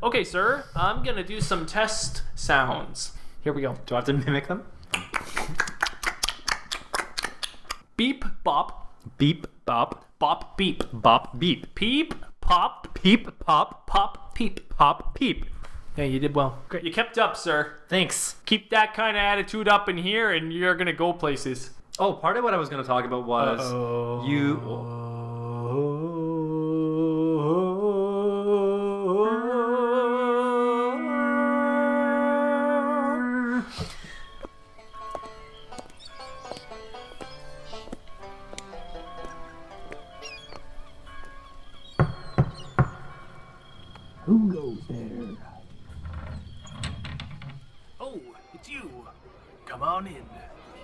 Okay, sir, I'm gonna do some test sounds. Here we go. Do I have to mimic them? Beep, bop, Beep, bop, bop, beep. bop, beep. Peep, pop, Peep, pop, pop, peep. pop, peep. Yeah, you did well. Great. You kept up, sir. Thanks. Keep that kind of attitude up in here and you're gonna go places. Oh, part of what I was going to talk about was Who goes there? Oh, it's you. Come on in.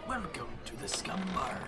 Welcome to the Scumm Bar.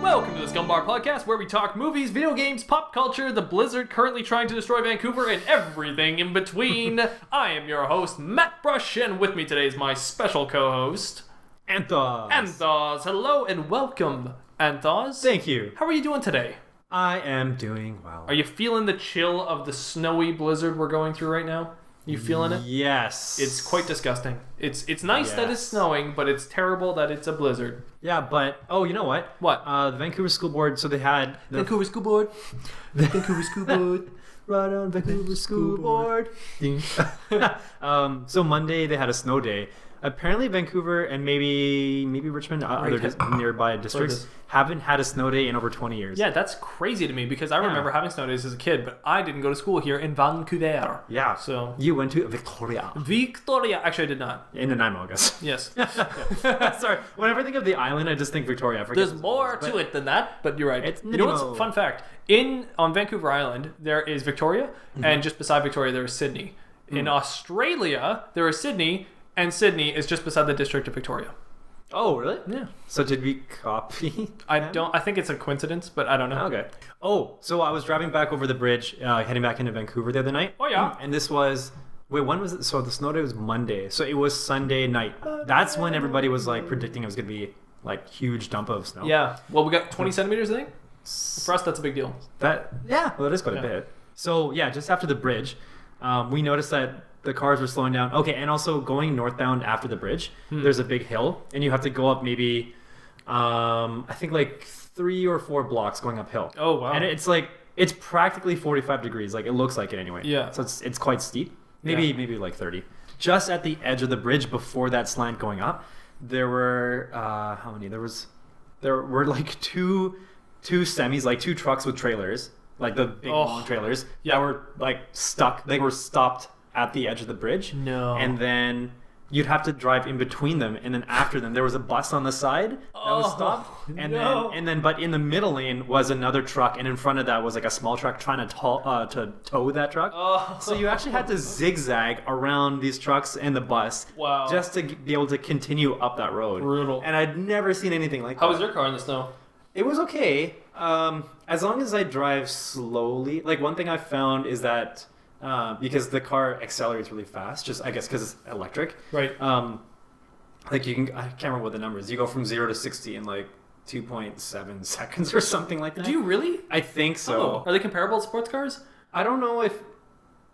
Welcome to the Scumm Bar Podcast, where we talk movies, video games, pop culture, the blizzard currently trying to destroy Vancouver, and everything in between. I am your host, Mattbrush, and with me today is my special co-host, Anth0z. Anth0z. Hello and welcome, Anth0z. Thank you. How are you doing today? I am doing well. Are you feeling the chill of the snowy blizzard we're going through right now? You feeling it? Yes. It's quite disgusting. It's nice that it's Yes. snowing, but it's terrible that it's a blizzard. Yeah, but you know what? What? The Vancouver School Board. So they had the Vancouver School Board. Vancouver School Board. right on Vancouver School Board. So Monday they had a snow day. Apparently Vancouver and maybe Richmond, other nearby districts, haven't had a snow day in over 20 years. Yeah, that's crazy to me because I remember having snow days as a kid, but I didn't go to school here in Vancouver. Yeah. So You went to Victoria. Victoria. Actually, I did not. In Nanaimo, I guess. Yes. Sorry. Whenever I think of the island, I just think Victoria. I forget There's more to it than that, but you're right. It's You know Nanaimo. what's fun fact? On Vancouver Island, there is Victoria, and just beside Victoria, there is Sydney. In Australia, there is Sydney, and Sydney is just beside the district of Victoria. Oh, really? Yeah. So did we copy? I think it's a coincidence, but I don't know. Okay. Oh, so I was driving back over the bridge, heading back into Vancouver the other night. Oh, yeah. And this was... Wait, when was it? So the snow day was Monday. So it was Sunday night. That's when everybody was like predicting it was going to be like huge dump of snow. Yeah. Well, we got 20 centimeters, I think. For us, that's a big deal. Well, that is quite a bit. So yeah, just after the bridge, we noticed that the cars were slowing down. Okay, and also going northbound after the bridge, there's a big hill, and you have to go up maybe, I think like 3 or 4 blocks going uphill. Oh, wow. And it's practically 45 degrees. Like it looks like it anyway. Yeah. So it's quite steep. Maybe like 30. Just at the edge of the bridge before that slant going up, there were how many? There were like two semis, like 2 trucks with trailers, like the big long trailers that were like stuck. They were stopped at the edge of the bridge. No. And then you'd have to drive in between them, and then after them there was a bus on the side that was stopped, and then but in the middle lane was another truck, and in front of that was like a small truck trying to tow that truck. So you actually had to zigzag around these trucks and the bus just to be able to continue up that road. Brutal. And I'd never seen anything like that. How was your car in the snow? It was okay. As long as I drive slowly. Like one thing I found is that because the car accelerates really fast, just I guess because it's electric. Right. Like I can't remember what the number is. You go from 0 to 60 in like 2.7 seconds or something like that. Do you really? I think so. Oh. Are they comparable to sports cars? I don't know if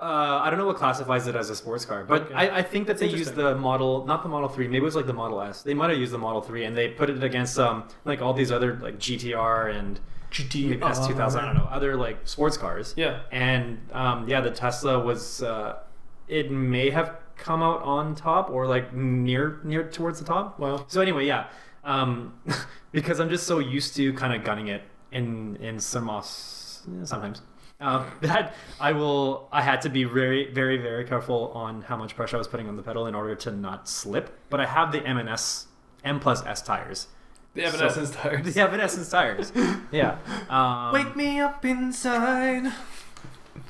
I don't know what classifies it as a sports car, but Okay. I think that they used the model, not the Model 3, maybe it was like the Model S. They might have used the Model 3, and they put it against like all these other like GTR and maybe S2000, I don't know, other like sports cars. Yeah. And the Tesla was it may have come out on top or like near towards the top. Wow. So anyway, yeah. Because I'm just so used to kind of gunning it in sometimes. That I had to be very, very, very careful on how much pressure I was putting on the pedal in order to not slip. But I have the M plus S tires. The Evanescence tires. The Evanescence tires. Yeah. Wake me up inside.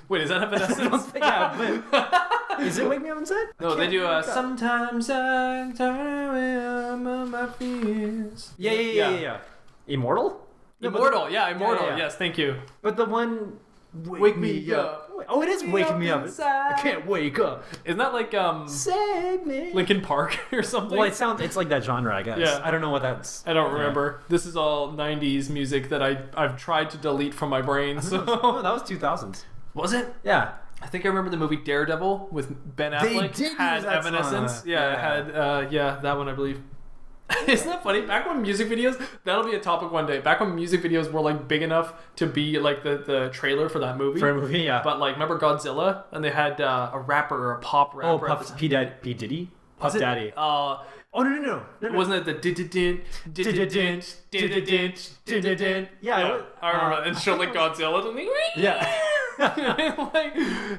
Wait, is that Evanescence? Yeah, but is it Wake Me Up Inside? No, they do Sometimes I turn on my fears. Yeah. Immortal? Immortal. Yeah. Yes, thank you. But the one... Wake me up. Oh, it is Wake Me Up. Inside. I can't wake up. Isn't that like Save me. Linkin Park or something? Well, it's like that genre, I guess. Yeah. I don't know what that's... I don't remember. This is all 90s music that I've tried to delete from my brain. So. No, that was 2000s. Was it? Yeah. I think I remember the movie Daredevil with Ben Affleck. They did had use that Evanescence. song. Yeah, it had that one, I believe. Isn't that funny? Back when music videos, that'll be a topic one day. Back when music videos were like big enough to be like the trailer for that movie. For a movie, yeah. But like, remember Godzilla? And they had a rapper or a pop rapper. Oh, P. Diddy? Puff Daddy. Oh, no. wasn't it the Yeah. I remember. And showed like Godzilla to me. Yeah. Like,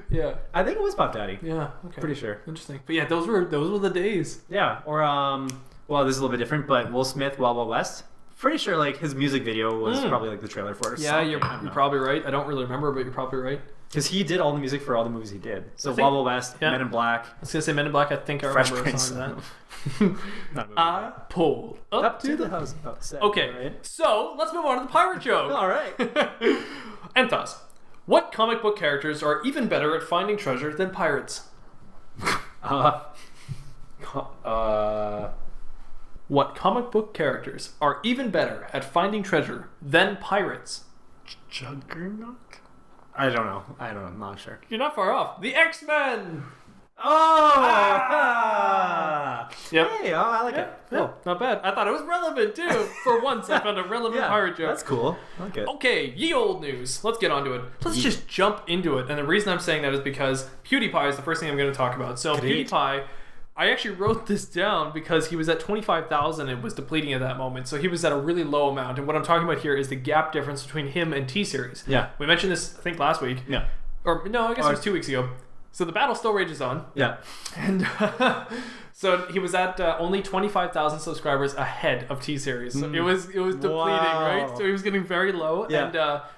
yeah. I think it was Puff Daddy. Yeah. Okay. Pretty sure. Interesting. But yeah, those were the days. Yeah. Or well, this is a little bit different, but Will Smith, Wild Wild West. Pretty sure like his music video was probably like the trailer for it. Or yeah, something. you're probably right. I don't really remember, but you're probably right. Because he did all the music for all the movies he did. So Wild Wild West, Men in Black. I was gonna say Men in Black. I think I Fresh remember a Prince. song of that. I pulled up to the house. Okay, right? So let's move on to the pirate joke. All right. Anth0z, what comic book characters are even better at finding treasure than pirates? What comic book characters are even better at finding treasure than pirates? Juggernaut? I don't know. I'm not sure. You're not far off. The X-Men! Oh! Yep. Hey, I like it. Cool. Not bad. I thought it was relevant too. For once, I found a relevant pirate joke. That's cool. I like it. Okay, ye old news. Let's get onto it. Let's just jump into it. And the reason I'm saying that is because PewDiePie is the first thing I'm going to talk about. So Great. PewDiePie, I actually wrote this down because he was at 25,000 and was depleting at that moment. So he was at a really low amount. And what I'm talking about here is the gap difference between him and T-Series. Yeah. We mentioned this, I think, last week. Yeah. Or no, I guess it was 2 weeks ago. So the battle still rages on. Yeah. And so he was at only 25,000 subscribers ahead of T-Series. So it was depleting, right? So he was getting very low. Yeah. And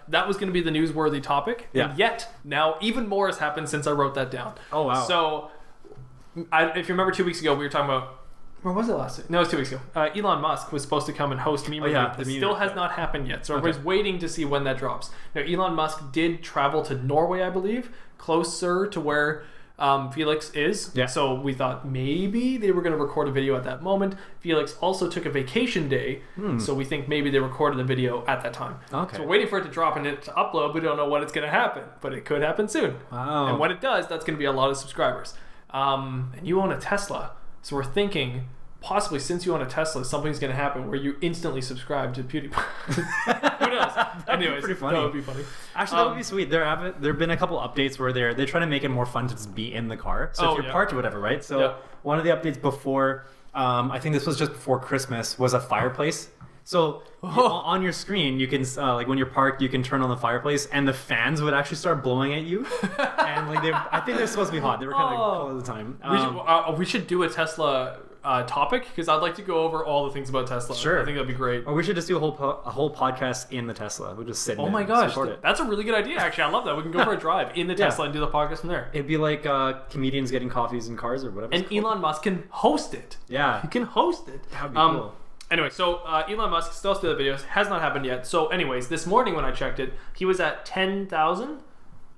that was going to be the newsworthy topic. Yeah. And yet, now even more has happened since I wrote that down. Oh, wow. So if you remember 2 weeks ago, we were talking about... Or was it last week? No, it was 2 weeks ago. Elon Musk was supposed to come and host Meme Review. It still has not happened yet. So everybody's waiting to see when that drops. Now, Elon Musk did travel to Norway, I believe, closer to where Felix is. Yeah. So we thought maybe they were going to record a video at that moment. Felix also took a vacation day. So we think maybe they recorded the video at that time. Okay. So we're waiting for it to drop and it to upload. We don't know when it's going to happen. But it could happen soon. Wow. And when it does, that's going to be a lot of subscribers. And you own a Tesla. So we're thinking, possibly since you own a Tesla, something's going to happen where you instantly subscribe to PewDiePie. Who knows? Anyways, pretty funny. That would be funny. Actually, that would be sweet. There have been a couple updates where they're trying to make it more fun to just be in the car. So if you're parked or whatever, right? So one of the updates before, I think this was just before Christmas, was a fireplace. So on your screen, you can like when you're parked, you can turn on the fireplace, and the fans would actually start blowing at you. And like I think they're supposed to be hot. They were kind of cool at the time. We should do a Tesla topic because I'd like to go over all the things about Tesla. Sure, I think that'd be great. Or we should just do a whole podcast in the Tesla. We'll just sit. Oh my gosh, that's a really good idea. Actually, I love that. We can go for a drive in the Tesla and do the podcast from there. It'd be like comedians getting coffees in cars or whatever. And Elon Musk can host it. Yeah, he can host it. That'd be cool. Anyway, so Elon Musk still doing the videos. Has not happened yet. So anyways, this morning when I checked it, he was at 10,000 for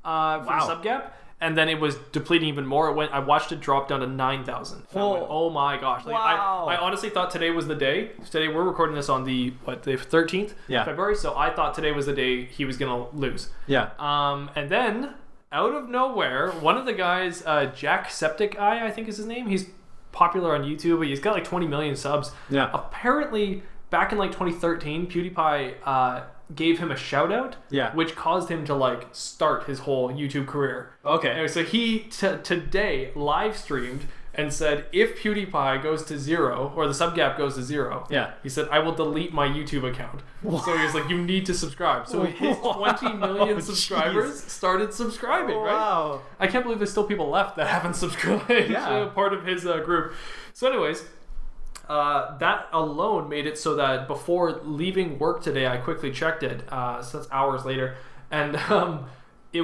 the sub gap. And then it was depleting even more. I watched it drop down to 9,000. Oh my gosh. Like, I honestly thought today was the day. Today we're recording this on the 13th February. So I thought today was the day he was going to lose. Yeah. And then out of nowhere, one of the guys, Jacksepticeye, I think is his name. He's popular on YouTube. He's got like 20 million subs. Yeah. Apparently, back in like 2013, PewDiePie gave him a shout out, which caused him to like start his whole YouTube career. Okay. Anyway, so he today live streamed and said if PewDiePie goes to 0 or the sub gap goes to 0, he said I will delete my YouTube account. What? So he was like, you need to subscribe. So his 20 million subscribers started subscribing. Wow. Right? I can't believe there's still people left that haven't subscribed. Part of his group. So anyways, that alone made it so that before leaving work today, I quickly checked it. So that's hours later, and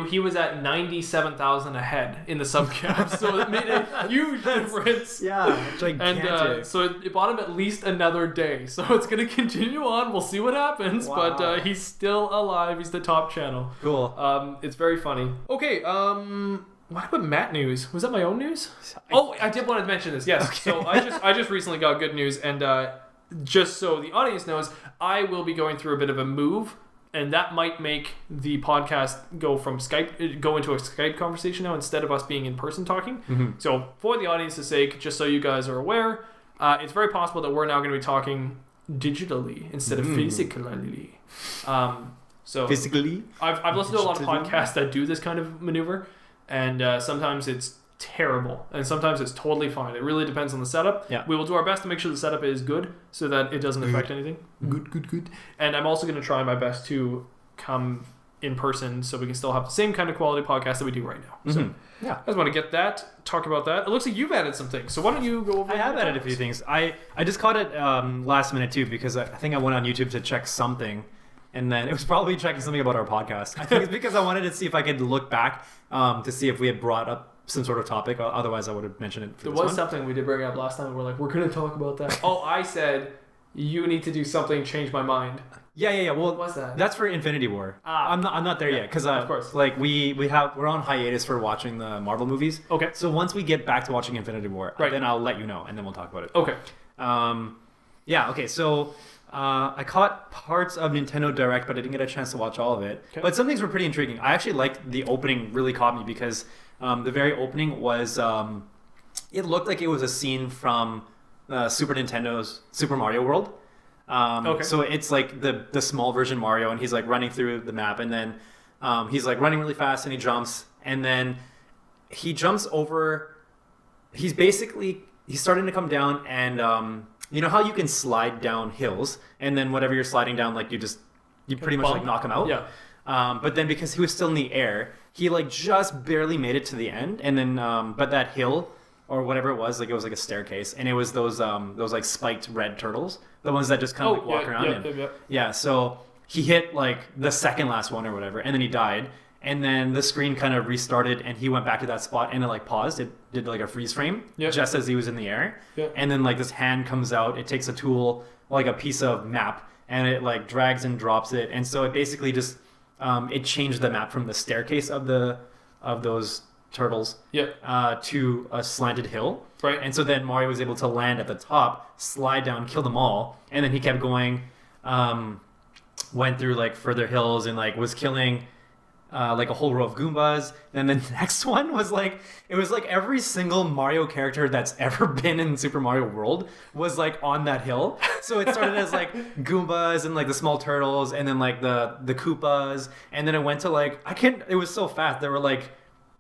he was at 97,000 ahead in the sub cap, so it made a huge difference. Yeah, gigantic. And so it bought him at least another day. So it's going to continue on. We'll see what happens, but he's still alive. He's the top channel. Cool. It's very funny. Okay, what about Matt news? Was that my own news? Oh, I did want to mention this. Yes. Okay. So I just recently got good news, and just so the audience knows, I will be going through a bit of a move. And that might make the podcast go into a Skype conversation now instead of us being in person talking. Mm-hmm. So for the audience's sake, just so you guys are aware, it's very possible that we're now going to be talking digitally instead of physically. So physically, I've listened to a lot of podcasts that do this kind of maneuver, and sometimes it's terrible and sometimes it's totally fine. It really depends on the setup. Yeah. We will do our best to make sure the setup is good so that it doesn't affect anything. Good. And I'm also going to try my best to come in person so we can still have the same kind of quality podcast that we do right now. So yeah, I just want to talk about that. It looks like you've added some things. So why don't you go over I have added a few things. I just caught it last minute too because I think I went on YouTube to check something. And then it was probably checking something about our podcast. I think it's because I wanted to see if I could look back to see if we had brought up some sort of topic. Otherwise, I would have mentioned it. There was something we did bring up last time. We're like, we're going to talk about that. Oh, I said you need to do something. Change my mind. Yeah. Well, what was that? That's for Infinity War. I'm not there yet because of course, like we're on hiatus for watching the Marvel movies. Okay. So once we get back to watching Infinity War, then I'll let you know, and then we'll talk about it. Okay. Yeah. Okay. So. I caught parts of Nintendo Direct, but I didn't get a chance to watch all of it. Okay. But some things were pretty intriguing. I actually liked the opening, really caught me because the very opening was, it looked like it was a scene from Super Nintendo's Super Mario World. Okay. So it's like the small version Mario, and he's like running through the map, and then he's like running really fast, and he jumps, and then he jumps over. He's starting to come down, and you know how you can slide down hills, and then whatever you're sliding down, like you pretty much like knock him out. Yeah. But then because he was still in the air, he like just barely made it to the end, and then but that hill or whatever it was like a staircase, and it was those like spiked red turtles, the ones that just kind of walk around. Yeah. So he hit like the second last one or whatever, and then he died. And then the screen kind of restarted, and he went back to that spot, and it like paused. It did like a freeze frame just as he was in the air. And then like this hand comes out. It takes a tool, like a piece of map, and it like drags and drops it. And so it basically just it changed the map from the staircase of those turtles to a slanted hill. Right. And so then Mario was able to land at the top, slide down, kill them all, and then he kept going, went through like further hills, and like was killing. Like a whole row of Goombas. And then the next one was like, it was like every single Mario character that's ever been in Super Mario World was like on that hill. So it started as like Goombas and like the small turtles, and then like the Koopas, and then it went to like, it was so fast. There were like,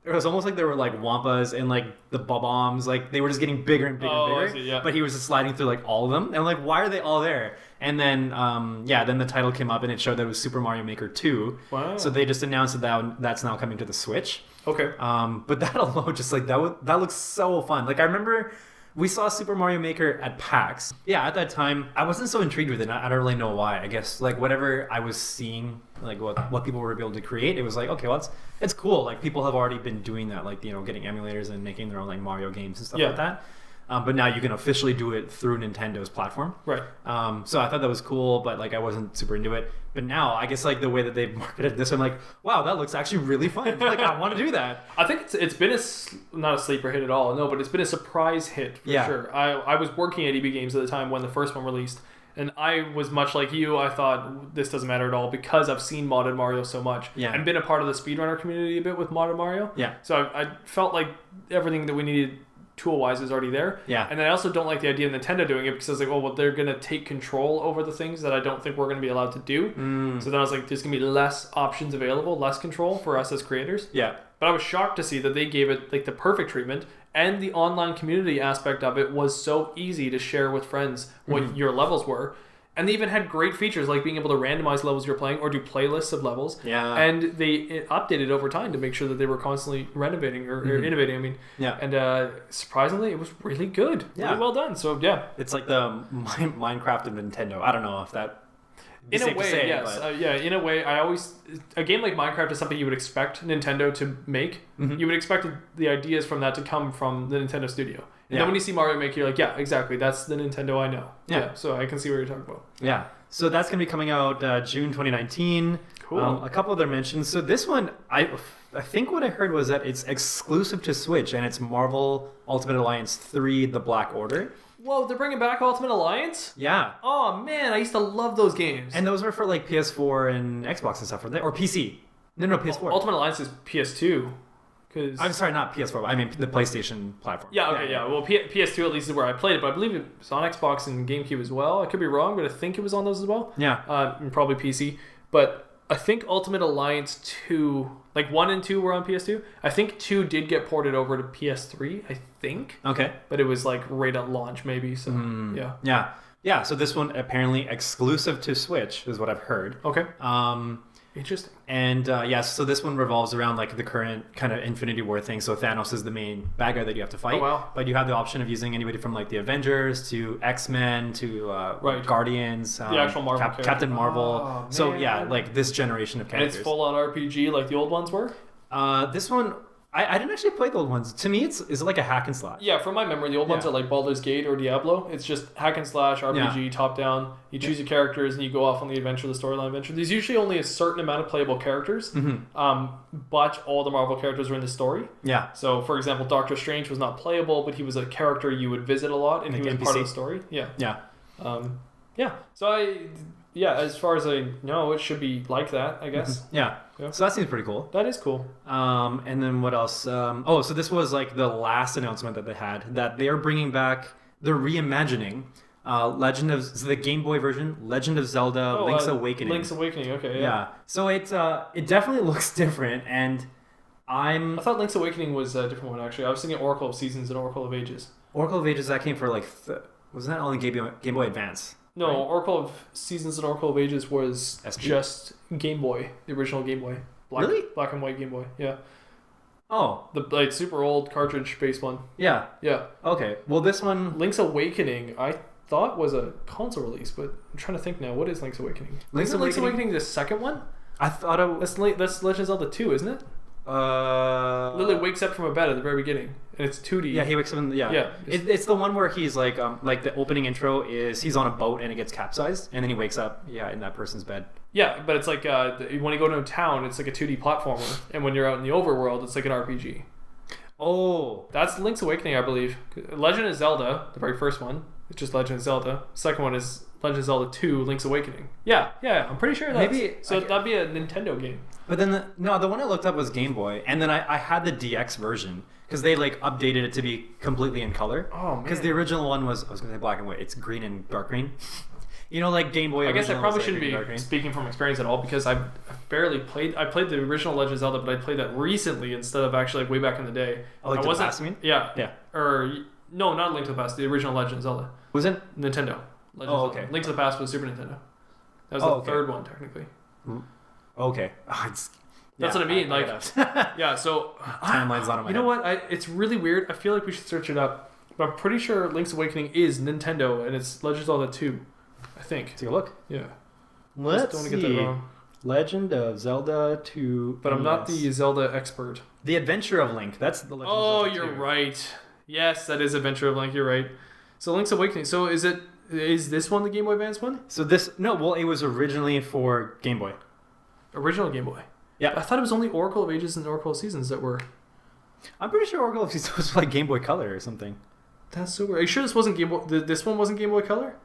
it was almost like there were like Wampas and like the Bob-ombs, like they were just getting bigger and bigger and bigger. But he was just sliding through like all of them, and I'm like, why are they all there? And then then the title came up and it showed that it was Super Mario Maker 2. Wow. So they just announced that's now coming to the Switch. Okay. But that alone, just like that looks so fun. Like I remember we saw Super Mario Maker at PAX. Yeah, at that time I wasn't so intrigued with it. I don't really know why. I guess like whatever I was seeing, like what people were able to create, it was like, okay, well it's cool. Like people have already been doing that, like getting emulators and making their own like Mario games and stuff like that. But now you can officially do it through Nintendo's platform. Right. So I thought that was cool, but like I wasn't super into it. But now I guess like the way that they've marketed this, I'm like, wow, that looks actually really fun. Like I want to do that. I think it's been not a sleeper hit at all, no, but it's been a surprise hit for sure. I was working at EB Games at the time when the first one released, and I was much like you. I thought this doesn't matter at all because I've seen modded Mario so much and been a part of the speedrunner community a bit with modded Mario. Yeah. So I felt like everything that we needed tool-wise is already there. Yeah. And then I also don't like the idea of Nintendo doing it because I was like, oh, well, they're going to take control over the things that I don't think we're going to be allowed to do. So then I was like, there's going to be less options available, less control for us as creators. Yeah. But I was shocked to see that they gave it like the perfect treatment, and the online community aspect of it was so easy to share with friends what your levels were. And they even had great features like being able to randomize levels you're playing or do playlists of levels. Yeah. And they updated over time to make sure that they were constantly renovating or innovating, I mean. Yeah. And surprisingly, it was really good. Yeah. Really well done. So, yeah. It's like the Minecraft of Nintendo. I don't know if that... In a way, yes. In a way, a game like Minecraft is something you would expect Nintendo to make. Mm-hmm. You would expect the ideas from that to come from the Nintendo studio. And then when you see Mario Maker, you're like, yeah, exactly. That's the Nintendo I know. Yeah. So I can see what you're talking about. Yeah. So that's going to be coming out June 2019. Cool. A couple other mentions. So this one, I think what I heard was that it's exclusive to Switch, and it's Marvel Ultimate Alliance 3: The Black Order. Whoa, they're bringing back Ultimate Alliance? Yeah. Oh, man, I used to love those games. And those were for like PS4 and Xbox and stuff, were they? Or PC? No, PS4. Ultimate Alliance is PS2. I'm sorry, not PS4. I mean the PlayStation platform. Yeah, okay, yeah. Well, PS2 at least is where I played it, but I believe it was on Xbox and GameCube as well. I could be wrong, but I think it was on those as well. Yeah. And probably PC. But I think Ultimate Alliance 2, like 1 and 2 were on PS2. I think 2 did get ported over to PS3, I think. Okay. But it was like right at launch maybe, so yeah. Yeah. Yeah, so this one apparently exclusive to Switch is what I've heard. Okay. Interesting. And so this one revolves around like the current kind of Infinity War thing. So Thanos is the main bad guy that you have to fight. Oh, wow. But you have the option of using anybody from like the Avengers to X-Men to Guardians, the actual Marvel Captain Marvel. Oh, so yeah, like this generation of characters. And it's full on RPG like the old ones were? This one, I didn't actually play the old ones. To me, it's like a hack and slash. Yeah, from my memory, the old ones are like Baldur's Gate or Diablo. It's just hack and slash, RPG, top down. You choose your characters and you go off on the adventure, the storyline adventure. There's usually only a certain amount of playable characters, but all the Marvel characters are in the story. Yeah. So, for example, Doctor Strange was not playable, but he was a character you would visit a lot, and like he was NPC. Part of the story. Yeah. Yeah. So as far as I know, it should be like that, I guess. Yeah. So that seems pretty cool. That is cool. And then what else? So this was like the last announcement that they had, that they are bringing back, they're reimagining the Game Boy version, Legend of Zelda, Link's Awakening. Link's Awakening, okay, yeah. So it definitely looks different, and I thought Link's Awakening was a different one, actually. I was thinking Oracle of Seasons and Oracle of Ages. Oracle of Ages, that came for like, wasn't that only Game Boy Advance? No, right? Oracle of Seasons and Oracle of Ages was just Game Boy, the original Game Boy. Really? Black and white Game Boy, yeah. Oh. The like super old cartridge-based one. Yeah. Yeah. Okay. Well, this one... Link's Awakening, I thought was a console release, but I'm trying to think now. What is Link's Awakening? Link's Awakening the second one? I thought it... That's Legend of Zelda 2, isn't it? Lily wakes up from a bed at the very beginning, and it's 2D. Yeah, he wakes up in it's the one where he's like the opening intro is he's on a boat and it gets capsized, and then he wakes up in that person's bed. Yeah, but it's like when you go to a town, it's like a 2D platformer, and when you're out in the overworld, it's like an RPG. Oh, that's Link's Awakening, I believe. Legend of Zelda, the very first one, it's just Legend of Zelda. Second one is Legend of Zelda 2: Link's Awakening. Yeah, I'm pretty sure that's... Maybe... So that'd be a Nintendo game. But then, the one I looked up was Game Boy, and then I had the DX version, because they like updated it to be completely in color. Oh, man. Because the original one was, I was going to say black and white, it's green and dark green. You know, like Game Boy. I guess I probably shouldn't be speaking from experience at all, because I barely played... I played the original Legend of Zelda, but I played that recently instead of actually like way back in the day. Oh, like the past, you mean? Yeah. Or, no, not Link to the Past, the original Legend of Zelda. Was it? Nintendo. Okay. Link to the Past was Super Nintendo. That was the third one, technically. Okay. That's what I mean. So... Timeline's not on my You know what? It's really weird. I feel like we should search it up. But I'm pretty sure Link's Awakening is Nintendo, and it's Legend of Zelda 2. I think. Take a look. Yeah. Let's see. Get that wrong. Legend of Zelda 2. But I'm not the Zelda expert. The Adventure of Link. That's the Legend of Zelda 2. You're right. Yes, that is Adventure of Link. You're right. So Link's Awakening. So is this one the Game Boy Advance one? So it was originally for Game Boy. Original Game Boy. Yeah. I thought it was only Oracle of Ages and Oracle of Seasons that were... I'm pretty sure Oracle of Seasons was like Game Boy Color or something. That's so weird. Are you sure this wasn't Game Boy... This one wasn't Game Boy Color?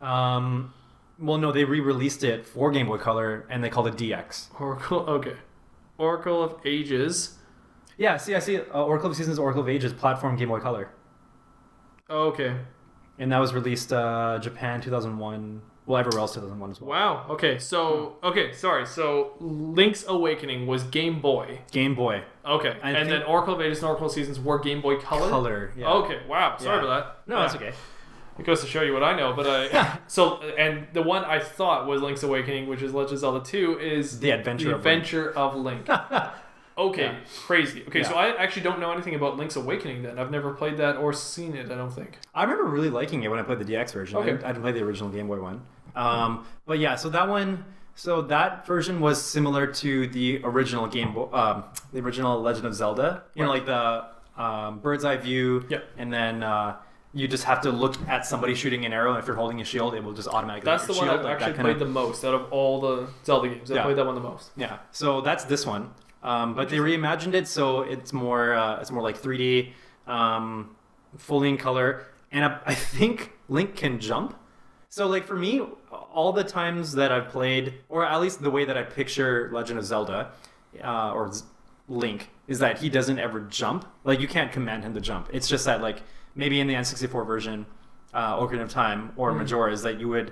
Well, no, they re-released it for Game Boy Color, and they called it DX. Oracle of Ages. Yeah, see, I see Oracle of Seasons, Oracle of Ages, platform Game Boy Color. Oh, okay. And that was released Japan 2001, well, everywhere else 2001 as well. Wow, okay, so, sorry, so Link's Awakening was Game Boy. Game Boy. Okay, and then Oracle of Ages and Oracle of Seasons were Game Boy Color? Color, yeah. Okay, wow, sorry about that. No, that's okay. It goes to show you what I know, but and the one I thought was Link's Awakening, which is Legend of Zelda 2, is The Adventure of Link. Okay, crazy. Okay, so I actually don't know anything about Link's Awakening then. I've never played that or seen it, I don't think. I remember really liking it when I played the DX version. Okay. I didn't play the original Game Boy one. But yeah, so that version was similar to the original the original Legend of Zelda. You know, like the bird's eye view, and then you just have to look at somebody shooting an arrow, and if you're holding a shield, it will just automatically. That's the one I've actually played the most out of all the Zelda games. I played that one the most. Yeah, so that's this one, but they reimagined it so it's more like 3D, fully in color, and I think Link can jump. So like for me, all the times that I've played, or at least the way that I picture Legend of Zelda, or Link, is that he doesn't ever jump. Like you can't command him to jump. It's just that like maybe in the N64 version, Ocarina of Time or Majora's, that you would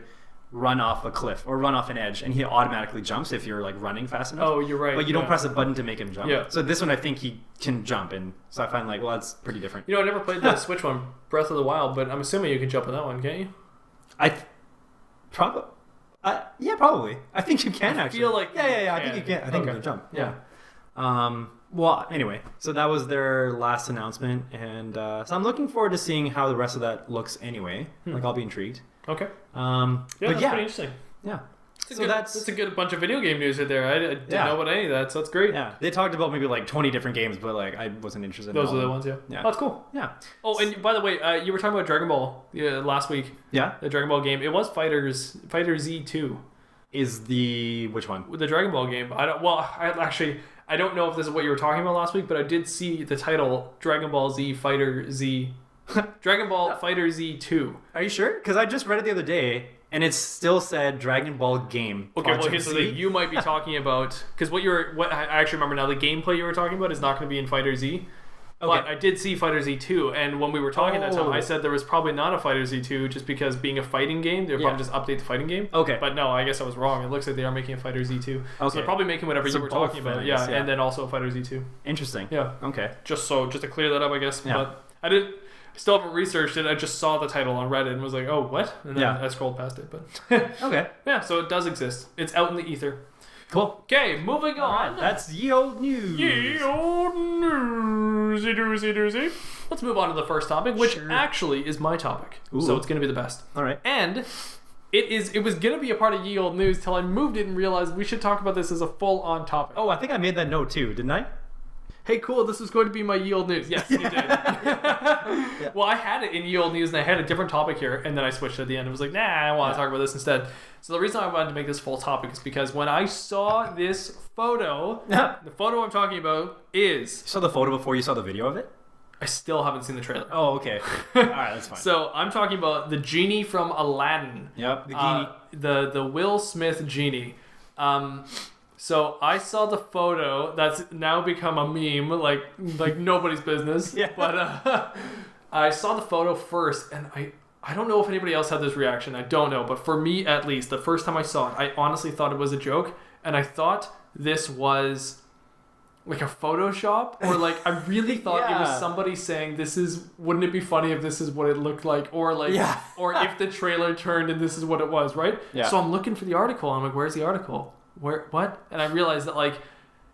run off a cliff or run off an edge, and he automatically jumps if you're like running fast enough. Oh, you're right. But you don't press a button to make him jump. Yeah. So this one, I think he can jump, and so I find like, well, that's pretty different. You know, I never played the Switch one, Breath of the Wild, but I'm assuming you can jump on that one, can't you? Probably. I think you can actually. I feel like I think you can. I think you can jump. Yeah. Well, anyway, so that was their last announcement, and so I'm looking forward to seeing how the rest of that looks. Anyway, like I'll be intrigued. Okay. But that's pretty interesting. Yeah. That's a good bunch of video game news right there. I didn't know about any of that, so that's great. Yeah. They talked about maybe like 20 different games, but like I wasn't interested in those are the ones, yeah. Yeah. Oh, that's cool. Yeah. Oh, and by the way, you were talking about Dragon Ball last week. Yeah. The Dragon Ball game. It was Fighter Z 2. Is the which one? The Dragon Ball game. I don't know if this is what you were talking about last week, but I did see the title Dragon Ball Z Fighter Z. Dragon Ball Fighter Z 2. Are you sure? Because I just read it the other day, and it still said Dragon Ball game. Okay, well here's the thing. You might be talking about, because what I actually remember now, the gameplay you were talking about is not going to be in Fighter Z. Okay. But I did see Fighter Z 2, and when we were talking that time, I said there was probably not a Fighter Z 2 just because being a fighting game, they would probably just update the fighting game. Okay. But no, I guess I was wrong. It looks like they are making a Fighter Z 2. Okay. So they're probably making whatever you were talking about. Yeah, and then also a Fighter Z 2. Interesting. Yeah. Okay. Just to clear that up, I guess. Yeah. But I still haven't researched it. I just saw the title on Reddit and was like, oh, what? And then I scrolled past it. But okay. Yeah, so it does exist. It's out in the ether. Cool. Okay, moving on. Right, that's ye old news. Ye old newsy doozy. Let's move on to the first topic, which actually is my topic. Ooh. So it's going to be the best. All right. And it was going to be a part of ye old news till I moved it and realized we should talk about this as a full-on topic. Oh, I think I made that note too, didn't I? Hey, cool, this is going to be my ye old news. Yes, you did. Yeah. Well, I had it in ye old news, and I had a different topic here, and then I switched at the end. I was like, nah, I want to talk about this instead. So the reason I wanted to make this full topic is because when I saw this photo, the photo I'm talking about is... You saw the photo before you saw the video of it? I still haven't seen the trailer. Oh, okay. All right, that's fine. So I'm talking about the Genie from Aladdin. Yep, the Genie. The Will Smith Genie. So I saw the photo that's now become a meme, like nobody's business. Yeah. But I saw the photo first, and I don't know if anybody else had this reaction. I don't know, but for me at least, the first time I saw it, I honestly thought it was a joke, and I thought this was like a Photoshop, or like I really thought it was somebody saying, wouldn't it be funny if this is what it looked like, or like, or if the trailer turned and this is what it was, right? Yeah. So I'm looking for the article, and I'm like, where's the article? What? And I realized that like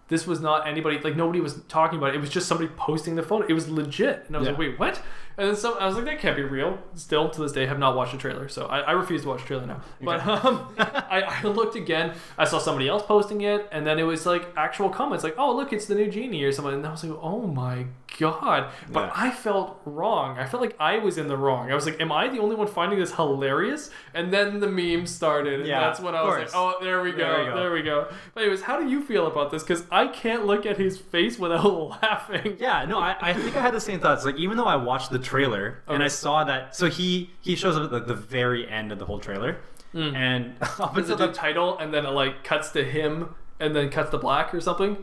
this was not anybody, like nobody was talking about it. It was just somebody posting the photo. It was legit. And I was like, wait, what? And then I was like, that can't be real. Still to this day, have not watched the trailer. So I refuse to watch the trailer now. Okay. But I looked again. I saw somebody else posting it. And then it was like actual comments like, oh, look, it's the new Genie or something. And I was like, oh my God. But I felt wrong. I felt like I was in the wrong. I was like, am I the only one finding this hilarious? And then the meme started. And that's when I was like, oh, there we go. But anyways, how do you feel about this? Because I can't look at his face without laughing. Yeah, no, I think I had the same thoughts. Like, even though I watched the trailer and I saw that, so he shows up at the very end of the whole trailer, and up until the title, and then it like cuts to him, and then cuts to black or something.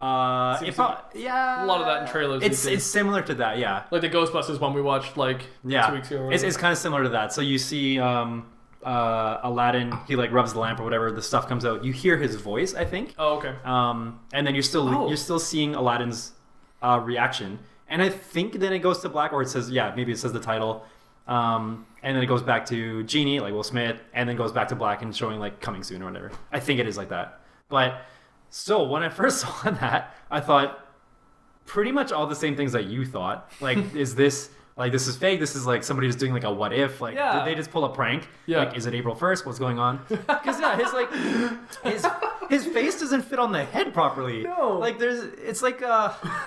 A lot of that in trailers. It's similar to that, yeah. Like the Ghostbusters one we watched 2 weeks ago. It's kind of similar to that. So you see Aladdin, he like rubs the lamp or whatever, the stuff comes out. You hear his voice, I think. Oh, okay. And then you're still seeing Aladdin's reaction. And I think then it goes to black, or it says, maybe it says the title. And then it goes back to Genie, like Will Smith, and then goes back to black and showing like coming soon or whatever. I think it is like that. But so when I first saw that, I thought pretty much all the same things that you thought. Like, is this like this is fake. This is like somebody who's doing like a what if. Like, did they just pull a prank? Yeah. Like, is it April 1st? What's going on? Because his face doesn't fit on the head properly. No. Like it's like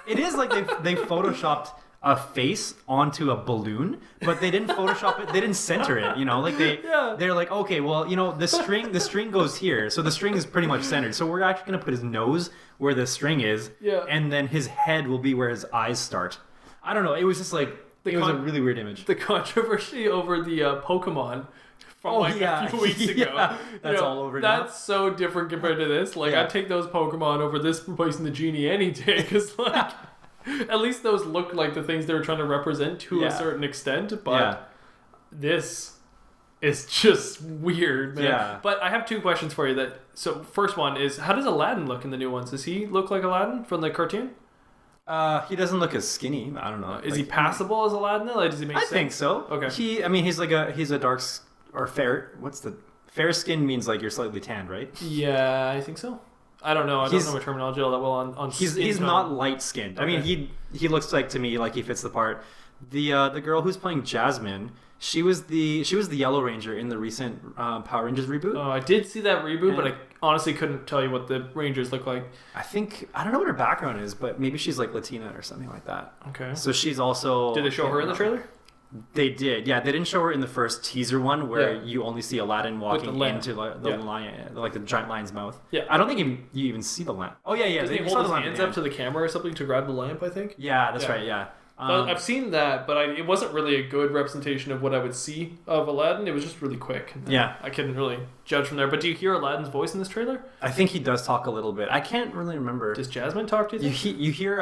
it is like they photoshopped a face onto a balloon, but they didn't Photoshop it. They didn't center it. Like they're like, okay, well, the string goes here, so the string is pretty much centered. So we're actually gonna put his nose where the string is, and then his head will be where his eyes start. I don't know. It was just like it was a really weird image. The controversy over the Pokemon from a few weeks ago. Yeah. That's all over now. That's so different compared to this. Like, I'd take those Pokemon over this replacing the Genie any day, because like. At least those look like the things they were trying to represent to a certain extent, but this is just weird, man. Yeah. But I have two questions for you. So first one is, how does Aladdin look in the new ones? Does he look like Aladdin from the cartoon? He doesn't look as skinny. I don't know. Is he passable as Aladdin? Like, does he make sense? I think so. Okay. He's a dark or fair. What's the fair skin means? Like you're slightly tanned, right? Yeah, I think so. I don't know. I don't know my terminology all that well on he's not light skinned. Okay. I mean, he looks like to me like he fits the part. The girl who's playing Jasmine, she was the Yellow Ranger in the recent Power Rangers reboot. Oh, I did see that reboot, but I honestly couldn't tell you what the Rangers look like. I don't know what her background is, but maybe she's like Latina or something like that. Okay. So she's also. Did they show her in the trailer? They did, yeah. They didn't show her in the first teaser one where you only see Aladdin walking into the lion, like the giant lion's mouth. Yeah, I don't think you even see the lamp. Oh yeah. Does he hold his hands up to the camera or something to grab the lamp? I think. Yeah, that's right. Yeah. I've seen that, but it wasn't really a good representation of what I would see of Aladdin. It was just really quick. Yeah, I couldn't really judge from there. But do you hear Aladdin's voice in this trailer? I think he does talk a little bit. I can't really remember. Does Jasmine talk to you? You hear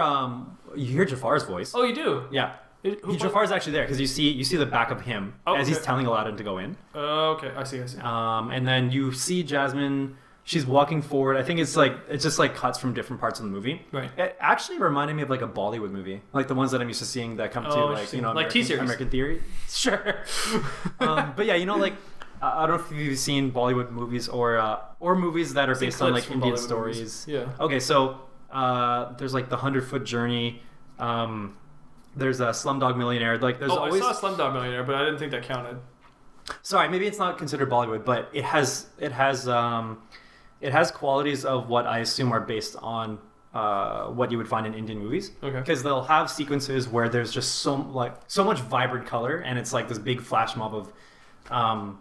Jafar's voice. Oh, you do? Yeah. Jafar's actually there because you see the back of him as he's telling Aladdin to go in. Okay, I see. And then you see Jasmine. She's walking forward. I think it's just like cuts from different parts of the movie. Right. It actually reminded me of like a Bollywood movie, like the ones that I'm used to seeing that come to like like T-series, American Theory. Sure. But yeah, like I don't know if you've seen Bollywood movies or movies that are based on like Indian stories. Movies. Yeah. Okay, so there's like the 100-Foot Journey. There's a Slumdog Millionaire. Like there's always. I saw Slumdog Millionaire, but I didn't think that counted. Sorry, maybe it's not considered Bollywood, but it has qualities of what I assume are based on what you would find in Indian movies. Okay. Because they'll have sequences where there's just so much vibrant color, and it's like this big flash mob of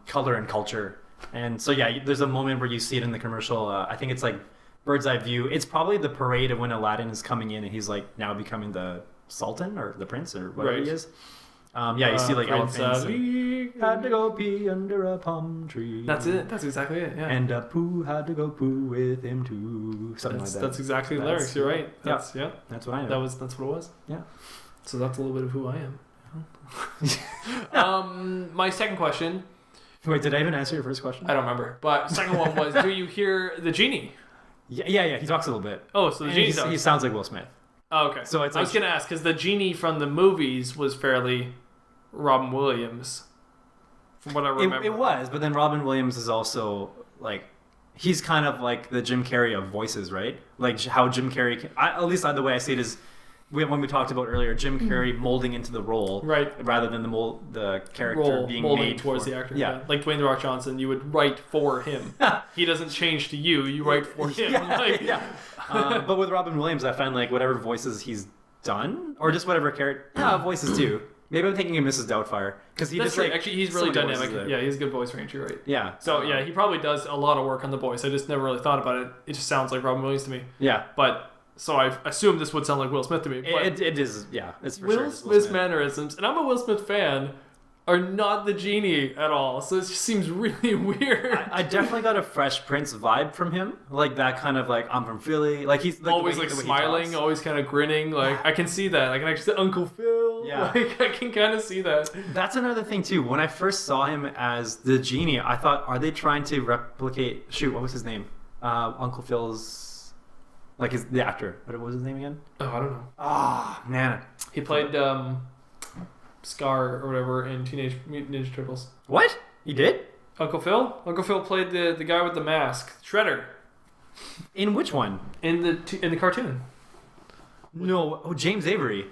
color and culture. And so yeah, there's a moment where you see it in the commercial. I think it's like bird's eye view. It's probably the parade of when Aladdin is coming in and he's like now becoming the Sultan or the Prince or whatever he is. You see like elephants. Had to go pee under a palm tree. That's it. That's exactly it. Yeah. And Pooh had to go poo with him too. Something like that. That's exactly the lyrics. You're right. That's That's what I know. That's what it was. Yeah. So that's a little bit of who I am. My second question. Wait, did I even answer your first question? I don't remember. But second one was, do you hear the Genie? Yeah. He talks a little bit. Oh, so the Genie talks. He sounds like Will Smith. Oh, okay. So it's I was going to ask, because the Genie from the movies was fairly Robin Williams, from what I remember. It was, but then Robin Williams is also, like, he's kind of like the Jim Carrey of voices, right? Like, how Jim Carrey, at least the way I see it is, when we talked about earlier, Jim Carrey molding into the role, right, rather than the character being molding made towards the actor. Yeah, like Dwayne The Rock Johnson, you would write for him. He doesn't change to you; you write for him. But with Robin Williams, I find like whatever voices he's done, or just whatever character voices too. Maybe I'm thinking of Mrs. Doubtfire because he just actually he's really dynamic. Yeah, he's a good voice range. You're right. Yeah. So yeah, he probably does a lot of work on the voice. I just never really thought about it. It just sounds like Robin Williams to me. Yeah. But. So I assume this would sound like Will Smith to me. But it is, yeah. It's for Will Smith's mannerisms, and I'm a Will Smith fan, are not the Genie at all. So it just seems really weird. I definitely got a Fresh Prince vibe from him. Like that kind of like, I'm from Philly. Like he's like, always like smiling, always kind of grinning. Like I can see that. I can actually say Uncle Phil. Yeah. Like I can kind of see that. That's another thing too. When I first saw him as the Genie, I thought, are they trying to replicate, what was his name? Uncle Phil's... Like the actor. What was his name again? Oh, I don't know. Oh, man. He played Scar or whatever in Teenage Mutant Ninja Turtles. What? He did? Uncle Phil? Uncle Phil played the guy with the mask. Shredder. In which one? In the cartoon. No. Oh, James Avery.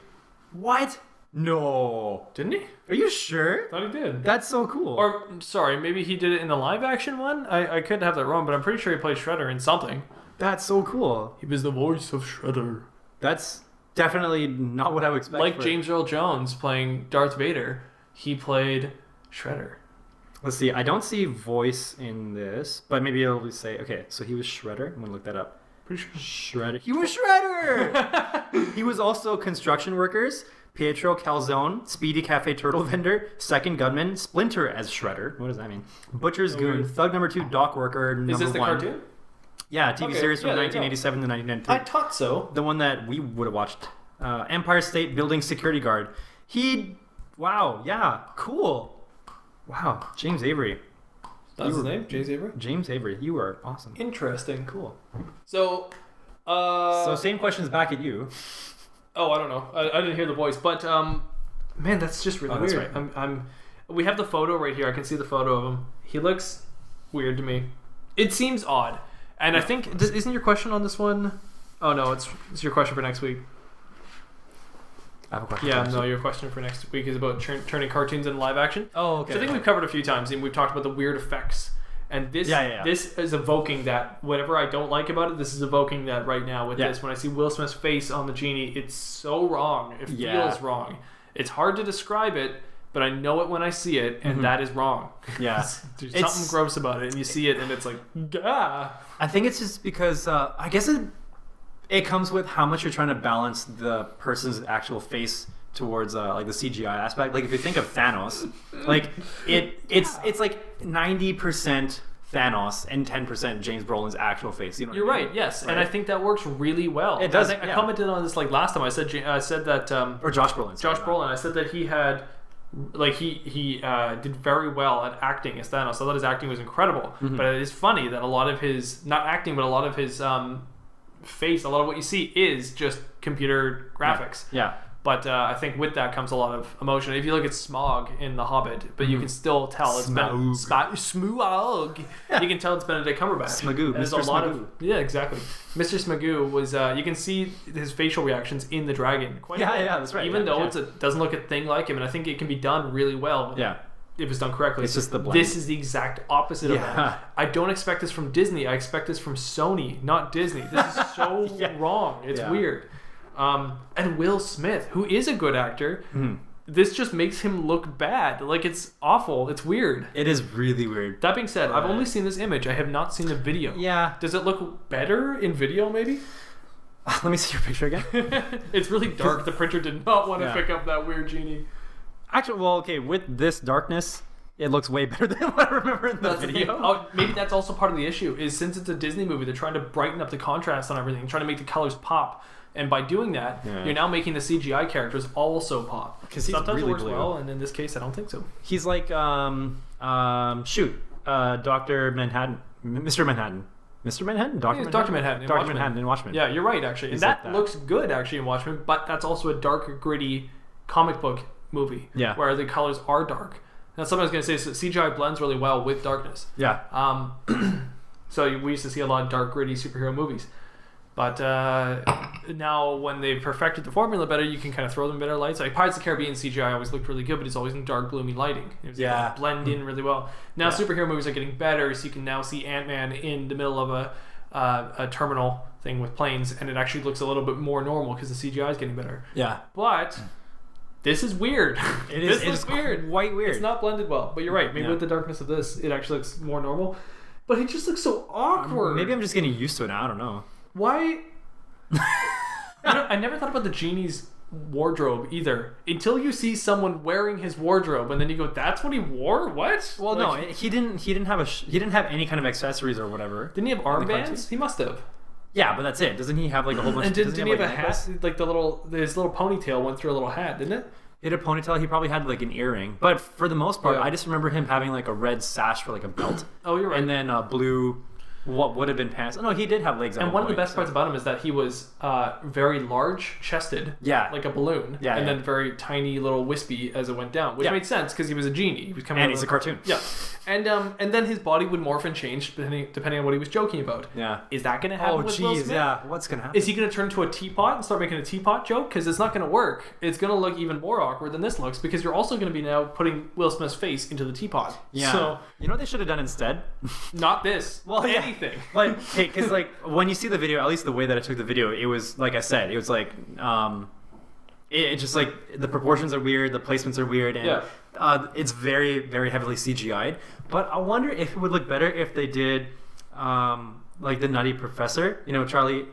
What? No. Didn't he? Are you sure? I thought he did. That's so cool. Or, sorry, maybe he did it in the live action one? I could have that wrong, but I'm pretty sure he played Shredder in something. That's so cool. He was the voice of Shredder. That's definitely not what I would expect. Like James Earl Jones playing Darth Vader, he played Shredder. Let's see. I don't see voice in this, but maybe it'll say, okay, so he was Shredder. I'm going to look that up. Pretty sure. Shredder. He was Shredder! He was also Construction Workers, Pietro Calzone, Speedy Cafe Turtle Vendor, Second Gunman, Splinter as Shredder. What does that mean? Butcher's Goon, weird. Thug number 2, Dock Worker, number 1. Is this the cartoon? Yeah, TV series from 1987 to 1993. I thought so. The one that we would have watched. Empire State Building Security Guard. Wow, yeah, cool. Wow, James Avery. That's his name? James Avery? James Avery, you are awesome. Interesting. Cool. So, So same questions back at you. Oh, I don't know. I didn't hear the voice, but man, that's just really that's weird. right. We have the photo right here. I can see the photo of him. He looks weird to me. It seems odd, and I think isn't your question on this one? Oh no, it's your question for next week. I have a question. Yeah, no, your question for next week is about turning cartoons into live action. Oh, okay. So I think we've covered a few times, and we've talked about the weird effects. And this this is evoking that. Whatever I don't like about it, this is evoking that right now with this. When I see Will Smith's face on the Genie, it's so wrong. It feels wrong. It's hard to describe it, but I know it when I see it, and that is wrong. Yeah. There's something gross about it, and you see it, and it's like, gah. I think it's just because, I guess it comes with how much you're trying to balance the person's actual face towards like the CGI aspect. Like if you think of Thanos, like it's like 90% Thanos and 10% James Brolin's actual face. You know what You're I mean? right, yes, and I think that works really well. It does. I commented on this like last time. I said that or Josh Brolin. Josh Brolin. I said that he had like he did very well at acting as Thanos. I thought his acting was incredible. But it is funny that a lot of his not acting, but a lot of his face, a lot of what you see is just computer graphics. Yeah. But I think with that comes a lot of emotion. If you look at Smog in The Hobbit, but you can still tell it's Smog. You can tell it's Benedict Cumberbatch. Smagoo. There's a lot of exactly. Mr. Smagoo was. You can see his facial reactions in the dragon. Quite a bit. That's right. Even though it doesn't look a thing like him, and I think it can be done really well. Yeah. If it's done correctly. It's just the blend. This is the exact opposite of that. I don't expect this from Disney. I expect this from Sony, not Disney. This is so wrong. It's weird. And Will Smith, who is a good actor, this just makes him look bad. Like, it's awful. It's weird. It is really weird. That being said, I've only seen this image. I have not seen the video. Yeah. Does it look better in video, maybe? Let me see your picture again. It's really dark. The printer did not want to pick up that weird Genie. Actually, well, okay, with this darkness, it looks way better than what I remember in the video. Maybe that's also part of the issue, is since it's a Disney movie, they're trying to brighten up the contrast on everything, trying to make the colors pop. And by doing that, you're now making the CGI characters also pop. Because sometimes really it works blue. well, and in this case, I don't think so. He's like, Dr. Manhattan. Mr. Manhattan. Mr. Manhattan? Dr. Manhattan. Dr. Manhattan in Watchmen. Yeah, you're right, actually. And that looks good, actually, in Watchmen, but that's also a dark, gritty comic book movie. Yeah. Where the colors are dark. That's something I was going to say. So CGI blends really well with darkness. Yeah. So we used to see a lot of dark, gritty superhero movies. But now when they've perfected the formula better, you can kind of throw them better lights. Like Pirates of the Caribbean CGI always looked really good, but it's always in dark, gloomy lighting. It was blend in really well. Now superhero movies are getting better, so you can now see Ant-Man in the middle of a terminal thing with planes, and it actually looks a little bit more normal because the CGI is getting better. Yeah. But this is weird. This looks weird. Quite weird. It's not blended well, but you're right. Maybe with the darkness of this, it actually looks more normal. But it just looks so awkward. Maybe I'm just getting used to it now. I don't know. Why? I never thought about the Genie's wardrobe either until you see someone wearing his wardrobe, and then you go, "That's what he wore." What? Well, no, he didn't have any kind of accessories or whatever. Didn't he have armbands? He must have. Yeah, but that's it. Doesn't he have like a whole bunch? And didn't he have a hat? Like his little ponytail went through a little hat, didn't it? He had a ponytail. He probably had like an earring, but for the most part, I just remember him having like a red sash for like a belt. Oh, you're right. And then blue what would have been pants. Oh, no, he did have legs. And one of the best parts about him is that he was very large-chested, like a balloon, and then very tiny, little wispy as it went down, which made sense because he was a genie. He was coming and he's a cartoon. Yeah, and then his body would morph and change depending on what he was joking about. Yeah, is that going to happen with Will Smith? Yeah, what's going to happen? Is he going to turn into a teapot and start making a teapot joke? Because it's not going to work. It's going to look even more awkward than this looks because you're also going to be now putting Will Smith's face into the teapot. Yeah. So you know what they should have done instead? Not this. Well, anything. Like, because like when you see the video, at least the way that I took the video, it was like I said, it was like it just like the proportions are weird, the placements are weird, and it's very, very heavily CGI'd. But I wonder if it would look better if they did like the Nutty Professor, you know, Charlie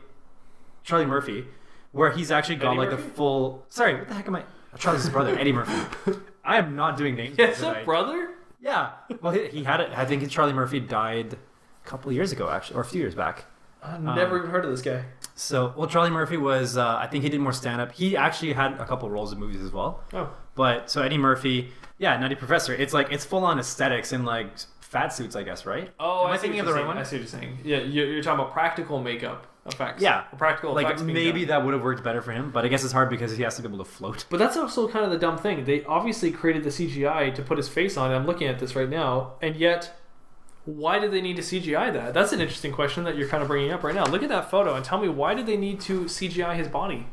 Murphy, where he's actually got like a full. Sorry, what the heck am I? Charlie's brother, Eddie Murphy. I am not doing names. It's a brother? Yeah. Well, he had it. I think Charlie Murphy died a couple of years ago, actually, or a few years back. I've never even heard of this guy. So, well, Charlie Murphy was, I think he did more stand-up. He actually had a couple roles in movies as well. Oh. But, so Eddie Murphy, Nutty Professor, it's like, it's full-on aesthetics and like fat suits, I guess, right? Oh, Am I thinking of the right one? I see what you're saying. Yeah, you're talking about practical makeup effects. Yeah. Or practical effects. Like, maybe that would have worked better for him, but I guess it's hard because he has to be able to float. But that's also kind of the dumb thing. They obviously created the CGI to put his face on, and I'm looking at this right now, and yet, why did they need to CGI that? That's an interesting question that you're kind of bringing up right now. Look at that photo and tell me, why did they need to CGI his body?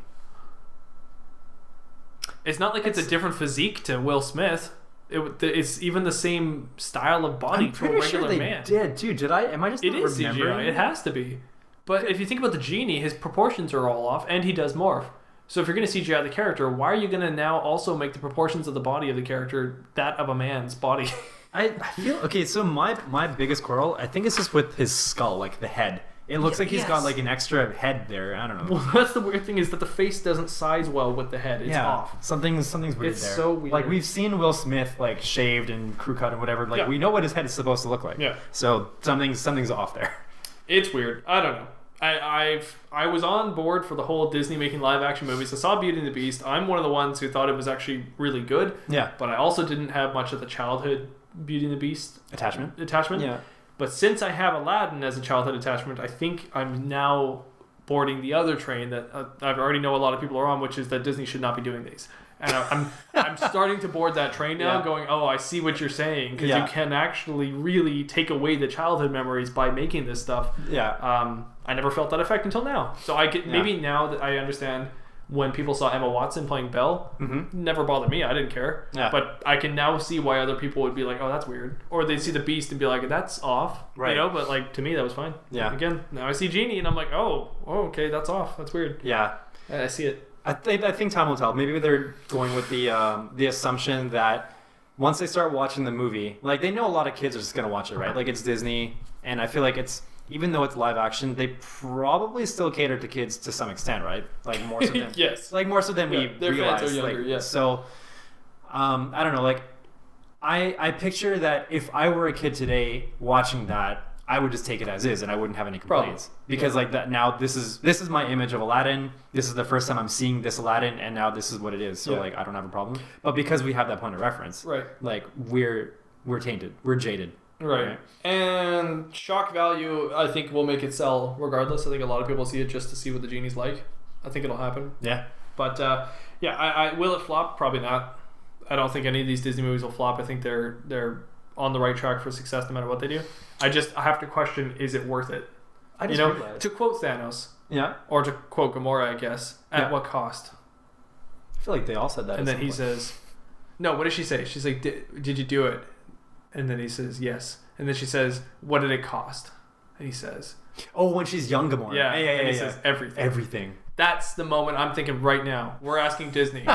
It's not like it's a different physique to Will Smith. It's even the same style of body to a regular man. Did too? Did I? Am I just? It is CGI. It has to be. But if you think about the Genie, his proportions are all off, and he does morph. So if you're going to CGI the character, why are you going to now also make the proportions of the body of the character that of a man's body? I feel okay. So my biggest quarrel, I think, is just with his skull, like the head. It looks like he's got like an extra head there. I don't know. Well, that's the weird thing, is that the face doesn't size well with the head. It's off. Something's weird there. It's so weird. Like, we've seen Will Smith like shaved and crew cut and whatever. Like, we know what his head is supposed to look like. Yeah. So something's off there. It's weird. I don't know. I was on board for the whole Disney making live action movies. I saw Beauty and the Beast. I'm one of the ones who thought it was actually really good. Yeah. But I also didn't have much of the childhood Beauty and the Beast attachment. Yeah. But since I have Aladdin as a childhood attachment, I think I'm now boarding the other train that I already know a lot of people are on, which is that Disney should not be doing these. And I'm starting to board that train now, going, oh, I see what you're saying, because you can actually really take away the childhood memories by making this stuff. Yeah. I never felt that effect until now. So I get maybe now that I understand when people saw Emma Watson playing Belle, never bothered me. I didn't care. Yeah. But I can now see why other people would be like, oh, that's weird. Or they'd see the Beast and be like, that's off. Right. You know, but like to me, that was fine. Yeah. Again, now I see Genie and I'm like, oh, okay, that's off. That's weird. Yeah. I see it. I think time will tell. Maybe they're going with the assumption that once they start watching the movie, like they know a lot of kids are just going to watch it, right? Like it's Disney, and I feel like even though it's live action, they probably still cater to kids to some extent, right? Like more so than like more so than we their realize. Fans are younger, like, so I don't know. Like I picture that if I were a kid today watching that, I would just take it as is, and I wouldn't have any complaints because like that now this is my image of Aladdin. This is the first time I'm seeing this Aladdin, and now this is what it is. So like I don't have a problem. But because we have that point of reference, right? Like we're tainted, we're jaded. Right. And shock value, I think, will make it sell regardless. I think a lot of people see it just to see what the Genie's like. I think it'll happen. Yeah. But I will it flop? Probably not. I don't think any of these Disney movies will flop. I think they're on the right track for success no matter what they do. I have to question, is it worth it? To quote Thanos. Yeah. Or to quote Gamora, I guess. At what cost? I feel like they all said that. And then he says, no, what does she say? She's like, did you do it? And then he says, yes. And then she says, what did it cost? And he says, oh, when she's young Gamora. Yeah. And he says, everything. Everything. That's the moment I'm thinking right now. We're asking Disney,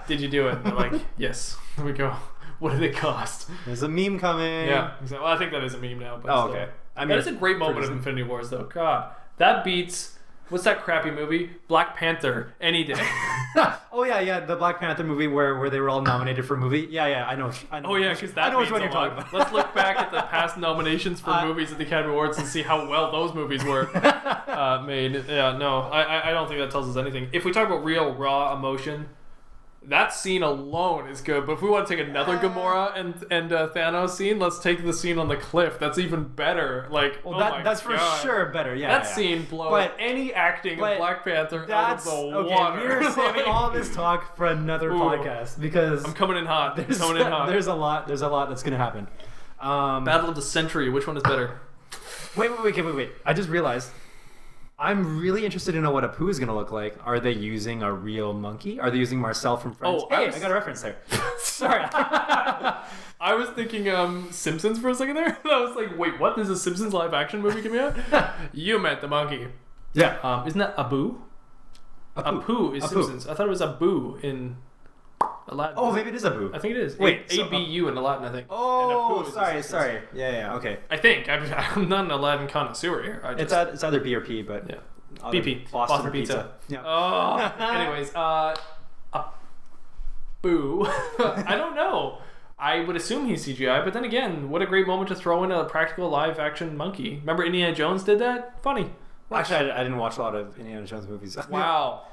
did you do it? And they're like, yes. There we go. What did it cost? There's a meme coming. Yeah. Well, I think that is a meme now. But okay. I mean, that is a great moment of Infinity Wars, though. God, that beats... What's that crappy movie? Black Panther, any day. Oh yeah, the Black Panther movie where they were all nominated for a movie. Yeah, I know. Oh yeah, because that. I know which one you're talking about. Let's look back at the past nominations for movies at the Academy Awards and see how well those movies were made. Yeah, no, I don't think that tells us anything. If we talk about real raw emotion, that scene alone is good. But if we want to take another Gamora and Thanos scene, let's take the scene on the cliff. That's even better. Like, well, that's for sure better. Yeah, that scene blows any acting of Black Panther out of the water. We're saving all this talk for another podcast because I'm coming in hot. There's a lot that's gonna happen. Battle of the Century. Which one is better? Wait. I just realized. I'm really interested to know what Apu is going to look like. Are they using a real monkey? Are they using Marcel from Friends? Oh, I got a reference there. Sorry. I was thinking Simpsons for a second there. I was like, wait, what? There's a Simpsons live action movie coming out? You meant the monkey. Yeah. Isn't that Abu? Apu is Simpsons. I thought it was Abu in Aladdin. Oh, maybe it is Abu. I think it is. Wait, ABU in Aladdin, I think. Oh, sorry. Yeah, okay. I think. I'm not an Aladdin connoisseur here. It's either B or P, but... Yeah. BP. Boston Pizza. Yeah. Oh. Anyways, Boo. I don't know. I would assume he's CGI, but then again, what a great moment to throw in a practical live-action monkey. Remember Indiana Jones did that? Funny. Actually, I didn't watch a lot of Indiana Jones movies. Wow.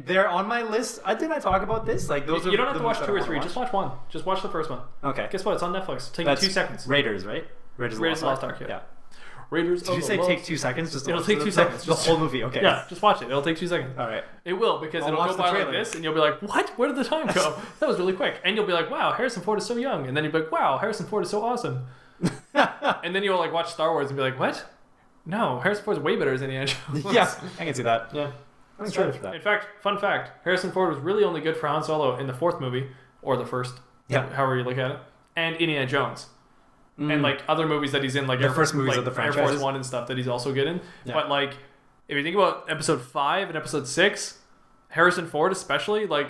They're on my list. Didn't I talk about this? Like those you don't have to watch 2 or 3. Just watch one. Just watch the first one. Okay. Guess what? It's on Netflix. Take you 2 seconds. Raiders, right? Raiders of the Lost Ark. Yeah. Raiders. Did you say take 2 seconds? It'll take 2 seconds. The whole movie. Okay. Yeah. Just watch it. It'll take 2 seconds. All right. It will because it'll go by like this, and you'll be like, "What? Where did the time go? That was really quick." And you'll be like, "Wow, Harrison Ford is so young." And then you'll be like, "Wow, Harrison Ford is so awesome." And then you'll like watch Star Wars and be like, "What? No, Harrison Ford's way better than Indiana Jones." Yeah, I can see that. Yeah. I'm excited for that. In fact, fun fact, Harrison Ford was really only good for Han Solo in the 4th movie, or the 1st, however you look at it, and Indiana Jones. And like other movies that he's in, like the first movies of the franchise, Air Force One and stuff that he's also good in. Yeah. But like, if you think about Episode 5 and Episode 6, Harrison Ford especially, like,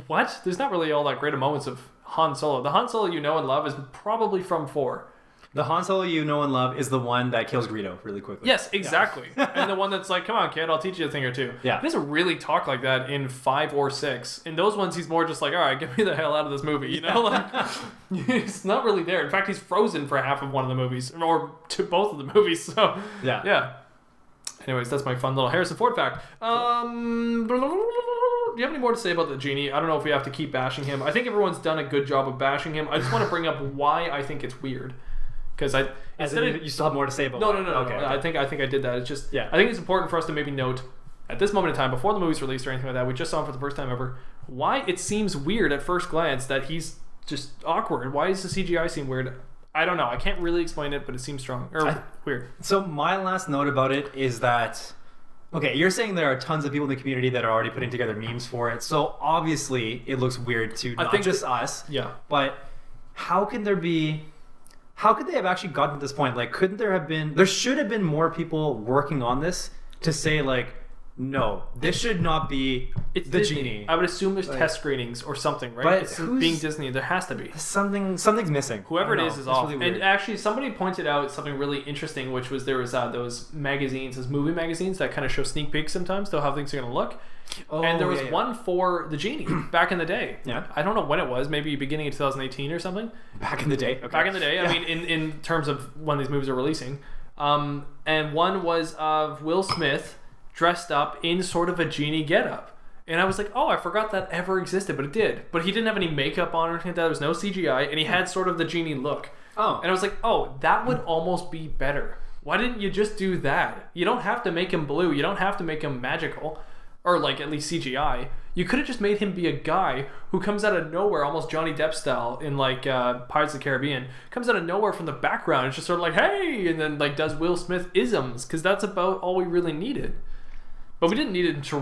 what? There's not really all that great of moments of Han Solo. The Han Solo you know and love is probably from 4. The Han Solo you know and love is the one that kills Greedo really quickly. Yes, exactly. Yeah. And the one that's like, come on, kid, I'll teach you a thing or two. Yeah. He doesn't really talk like that in 5 or 6. In those ones, he's more just like, all right, get me the hell out of this movie. You know, like, he's not really there. In fact, he's frozen for half of one of the movies, or to both of the movies. So, yeah. Anyways, that's my fun little Harrison Ford fact. Do you have any more to say about the Genie? I don't know if we have to keep bashing him. I think everyone's done a good job of bashing him. I just want to bring up why I think it's weird. Because you still have more to say about no. Okay. I think I did that. It's just I think it's important for us to maybe note at this moment in time, before the movie's released or anything like that, we just saw him for the first time ever, why it seems weird at first glance that he's just awkward. Why does the CGI seem weird? I don't know. I can't really explain it, but it seems strong or weird. So my last note about it is that you're saying there are tons of people in the community that are already putting together memes for it. So obviously it looks weird to not just us. Yeah. But how could they have actually gotten to this point? Like, there should have been more people working on this to say, like, no, this should not be it's the Disney. Genie. I would assume there's test screenings or something, right? But it's being Disney, there has to be. Something's missing. Whoever it is off. Really weird. And actually, somebody pointed out something really interesting, which was there was those magazines, those movie magazines that kind of show sneak peeks sometimes to how things are going to look. And there was one for the Genie back in the day. Yeah. I don't know when it was, maybe beginning of 2018 or something. Back in the day. Okay. Back in the day. I mean, in terms of when these movies are releasing. And one was of Will Smith dressed up in sort of a Genie getup. And I was like, oh, I forgot that ever existed, but it did. But he didn't have any makeup on or anything like that. There was no CGI, and he had sort of the Genie look. Oh. And I was like, oh, that would almost be better. Why didn't you just do that? You don't have to make him blue. You don't have to make him magical. Or like at least CGI. You could have just made him be a guy who comes out of nowhere, almost Johnny Depp style in like Pirates of the Caribbean, comes out of nowhere from the background. It's just sort of like, hey, and then like does Will Smith isms, because that's about all we really needed. But we didn't need it to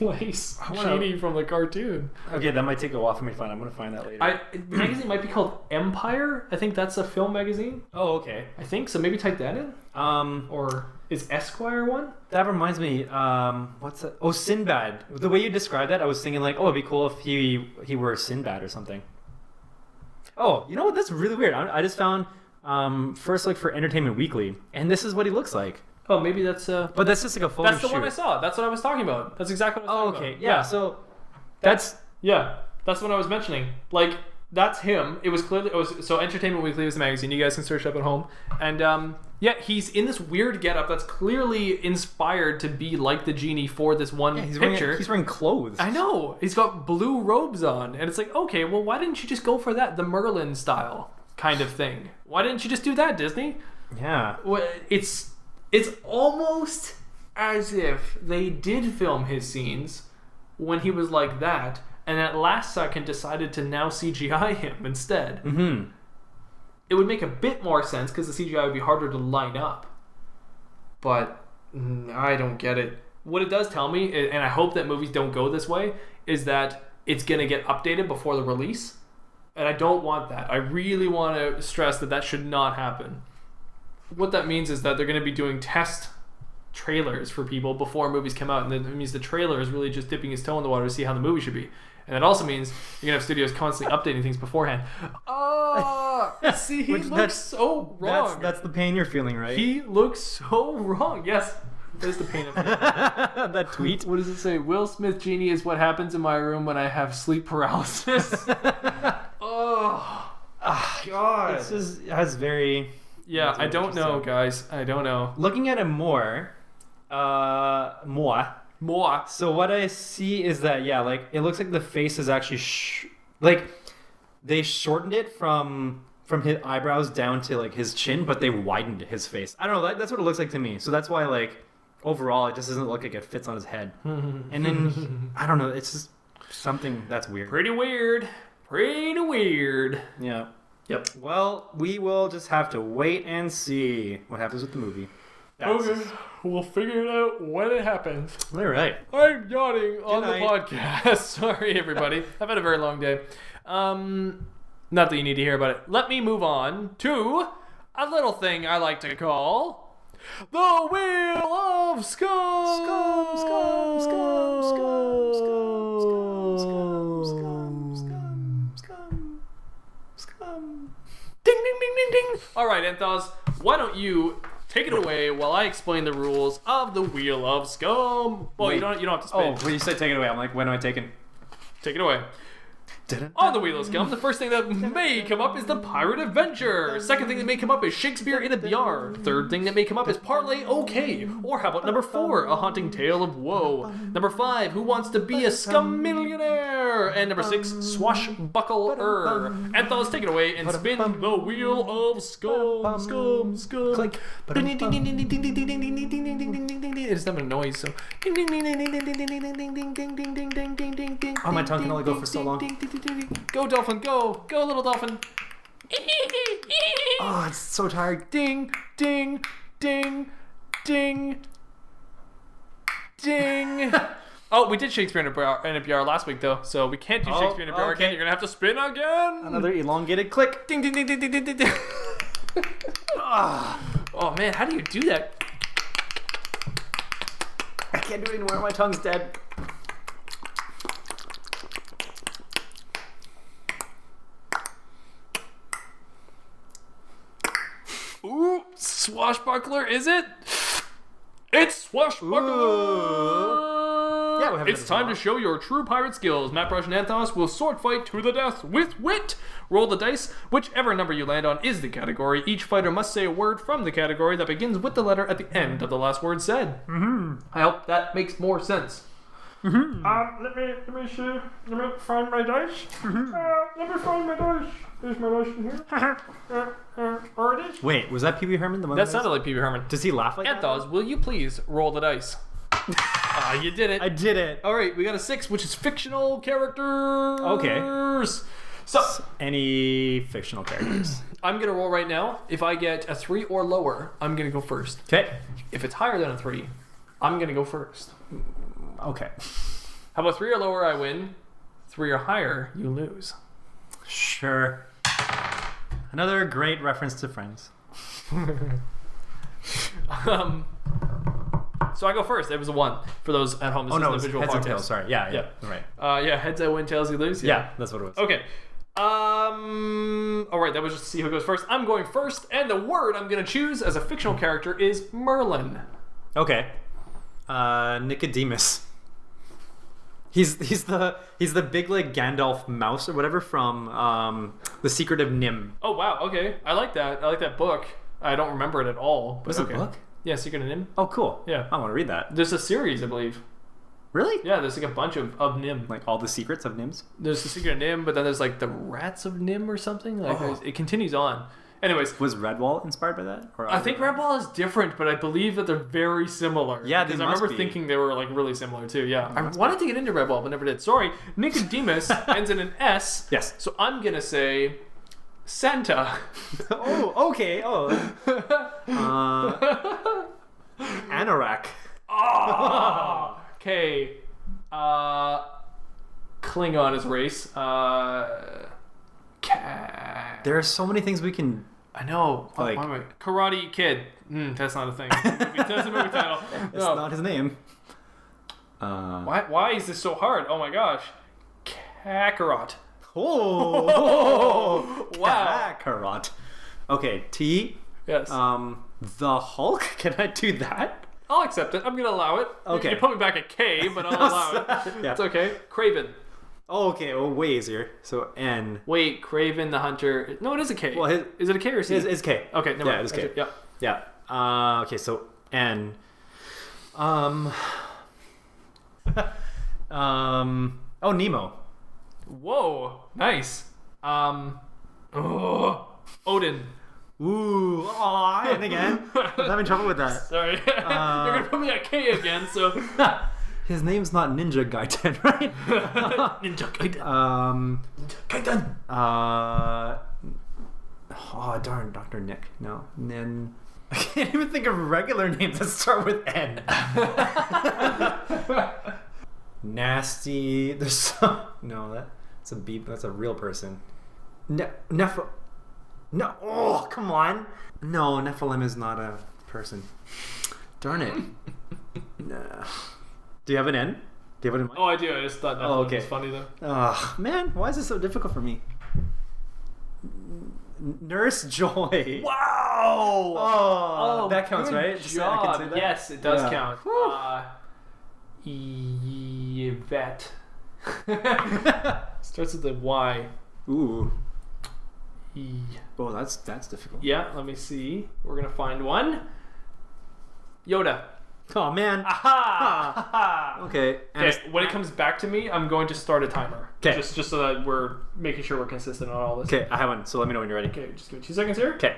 replace Genie from the cartoon. Okay, that might take a while for me to find. I'm going to find that later. The magazine might be called Empire. I think that's a film magazine. Oh, okay. I think so. Maybe type that in. Or is Esquire one? That reminds me. What's that? Oh, Sinbad. The way you described that, I was thinking like, oh, it'd be cool if he were Sinbad or something. Oh, you know what? That's really weird. I just found first look for Entertainment Weekly, and this is what he looks like. Oh, maybe that's But that's just like a photo That's the one I saw. That's what I was talking about. That's exactly what I was talking about. Yeah, so that's that's what I was mentioning. Like, that's him. It was clearly so Entertainment Weekly was the magazine. You guys can search up at home. And he's in this weird getup that's clearly inspired to be like the genie for this one picture. He's wearing clothes. I know. He's got blue robes on, and it's like, okay, well, why didn't you just go for that, the Merlin style kind of thing? Why didn't you just do that, Disney? Yeah. Well, it's almost as if they did film his scenes when he was like that, and at last second decided to now CGI him instead. Mm-hmm. It would make a bit more sense because the CGI would be harder to line up. But I don't get it. What it does tell me, and I hope that movies don't go this way, is that it's going to get updated before the release. And I don't want that. I really want to stress that should not happen. What that means is that they're going to be doing test trailers for people before movies come out. And that means the trailer is really just dipping his toe in the water to see how the movie should be. And that also means you're going to have studios constantly updating things beforehand. Oh, see, he looks so wrong. That's the pain you're feeling, right? He looks so wrong. Yes, there's the pain of it. That tweet. What does it say? Will Smith Genie is what happens in my room when I have sleep paralysis. Oh, God. This has very... Yeah, I don't know, guys. I don't know. Looking at it more... More. So what I see is that, it looks like the face is actually they shortened it from his eyebrows down to his chin, but they widened his face. I don't know, that's what it looks like to me. So that's why overall it just doesn't look like it fits on his head. And then I don't know, it's just something that's weird. Pretty weird. Yeah. Yep. Well, we will just have to wait and see what happens with the movie. Okay, we'll figure it out when it happens. All right. I'm yawning on the podcast. Sorry, everybody. I've had a very long day. Not that you need to hear about it. Let me move on to a little thing I like to call the Wheel of Scum. Scum. Ding, ding, ding, ding, ding. All right, Anth0z, why don't you take it away while I explain the rules of the Wheel of Scum. Well, you don't have to spin. Oh, when you say take it away, I'm like, when am I taking? Take it away. On the Wheel of Scum, the first thing that may come up is the Pirate Adventure. Second thing that may come up is Shakespeare in a BR. Third thing that may come up is Parlay OK. Or how about number 4, A Haunting Tale of Woe. Number 5, Who Wants to Be a Scum Millionaire? And number 6, Swashbuckler. Anth0z, take it away and spin the Wheel of Scum. Scum. Click. Ding ding ding ding ding ding ding ding ding ding ding ding ding ding ding ding. It's not a noise, so ding ding ding ding ding ding ding ding ding ding ding ding ding ding ding ding ding. Oh, my tongue can only go for so long. Go, dolphin, go, little dolphin. Oh, it's so tired. Ding, ding, ding, ding, ding. Oh, we did Shakespeare in a BR last week though, so we can't do Shakespeare in a BR again. You're gonna have to spin again. Another elongated click. Ding, ding, ding, ding, ding, ding, ding. Oh man, how do you do that? I can't do it anymore. My tongue's dead. Ooh, Swashbuckler, is it? It's Swashbuckler! Yeah, it's time to show your true pirate skills. Mattbrush and Anth0z will sword fight to the death with wit. Roll the dice. Whichever number you land on is the category. Each fighter must say a word from the category that begins with the letter at the end of the last word said. I hope that makes more sense. Let me see. Let me find my dice. Let me find my dice. There's my dice in here. Or it is. Wait, was that Pee-wee Herman? The one That sounded like Pee-wee Herman. Does he laugh like Anth0z, that? will you please roll the dice? You did it. I did it. All right, we got a 6, which is fictional characters. Okay. So, any fictional characters? I'm going to roll right now. If I get a 3 or lower, I'm going to go first. Okay. If it's higher than a 3, I'm going to go first. Okay. How about 3 or lower, I win. 3 or higher, you lose. Sure. Another great reference to Friends. So I go first. It was a 1 for those at home. This oh no, is the visual heads podcast. and tails. Sorry. Yeah. Right. Yeah, heads I win, tails you lose. Yeah, that's what it was. Okay. All right, that was just to see who goes first. I'm going first, and the word I'm going to choose as a fictional character is Merlin. Okay. Nicodemus. He's the big like Gandalf mouse or whatever from The Secret of Nim. Oh wow, okay. I like that. I like that book. I don't remember it at all. But Was it a book? Yeah, Secret of Nim. Oh, cool. Yeah. I want to read that. There's a series, I believe. Really? Yeah, there's like a bunch of Nim. Like all the secrets of Nims? There's the Secret of Nim, but then there's like the Rats of Nim or something. Like it continues on. Anyways, Was Redwall inspired by that? Or I think Redwall is different, but I believe that they're very similar. Yeah, because they I must remember be. thinking they were like really similar too. Yeah, I wanted to get into Redwall, but never did. Sorry, Nicodemus ends in an S. Yes. So I'm gonna say Santa. Oh, okay. Oh. Anorak. Oh, okay. Klingon is race. There are so many things we can. I know. Like- Why am I- Karate Kid. That's not a thing. That's a movie title. It's No. not his name. Why is this so hard? Oh my gosh. Kakarot. Oh. Wow. Kakarot. Okay. T. Yes. The Hulk. Can I do that? I'll accept it. I'm gonna allow it. Okay. You put me back at K, but I'll allow it. Yeah. It's okay. Craven. Oh, okay. Well, way easier. So N. Wait, Craven the Hunter. No, it is a K. Well, is it a K or a C? Is K. Okay, never mind. Yeah, it is K. Yeah. Yeah. Okay. So N. Oh, Nemo. Whoa, nice. Odin. Ooh. Aw. And again. I'm having trouble with that. Sorry. You're gonna put me at K again, so. His name's not Ninja Gaiden, right? Ninja Gaiden. Ninja Gaiden. Oh, darn. Dr. Nick. No. Nin. I can't even think of regular names that start with N. Nasty. There's some. No, that's a beep. That's a real person. Nephilim. No. Oh, come on. No, Nephilim is not a person. Darn it. Nah. Do you have an N? Do you have it in mind? Oh, I do. I just thought that okay. was funny though. Oh, man. Why is this so difficult for me? Nurse Joy. Wow! Oh, that counts, good right? Job. I can say that? Yes, it does Yeah. count. Yvette. Starts with the Y. Ooh. E. Oh, that's difficult. Yeah, let me see. We're gonna find one. Yoda. Oh, man. Aha! Aha! Okay. Okay, when it comes back to me, I'm going to start a timer. 'Kay. Just so that we're making sure we're consistent on all this. Okay, I have one. So let me know when you're ready. Okay, just give me 2 seconds here. Okay.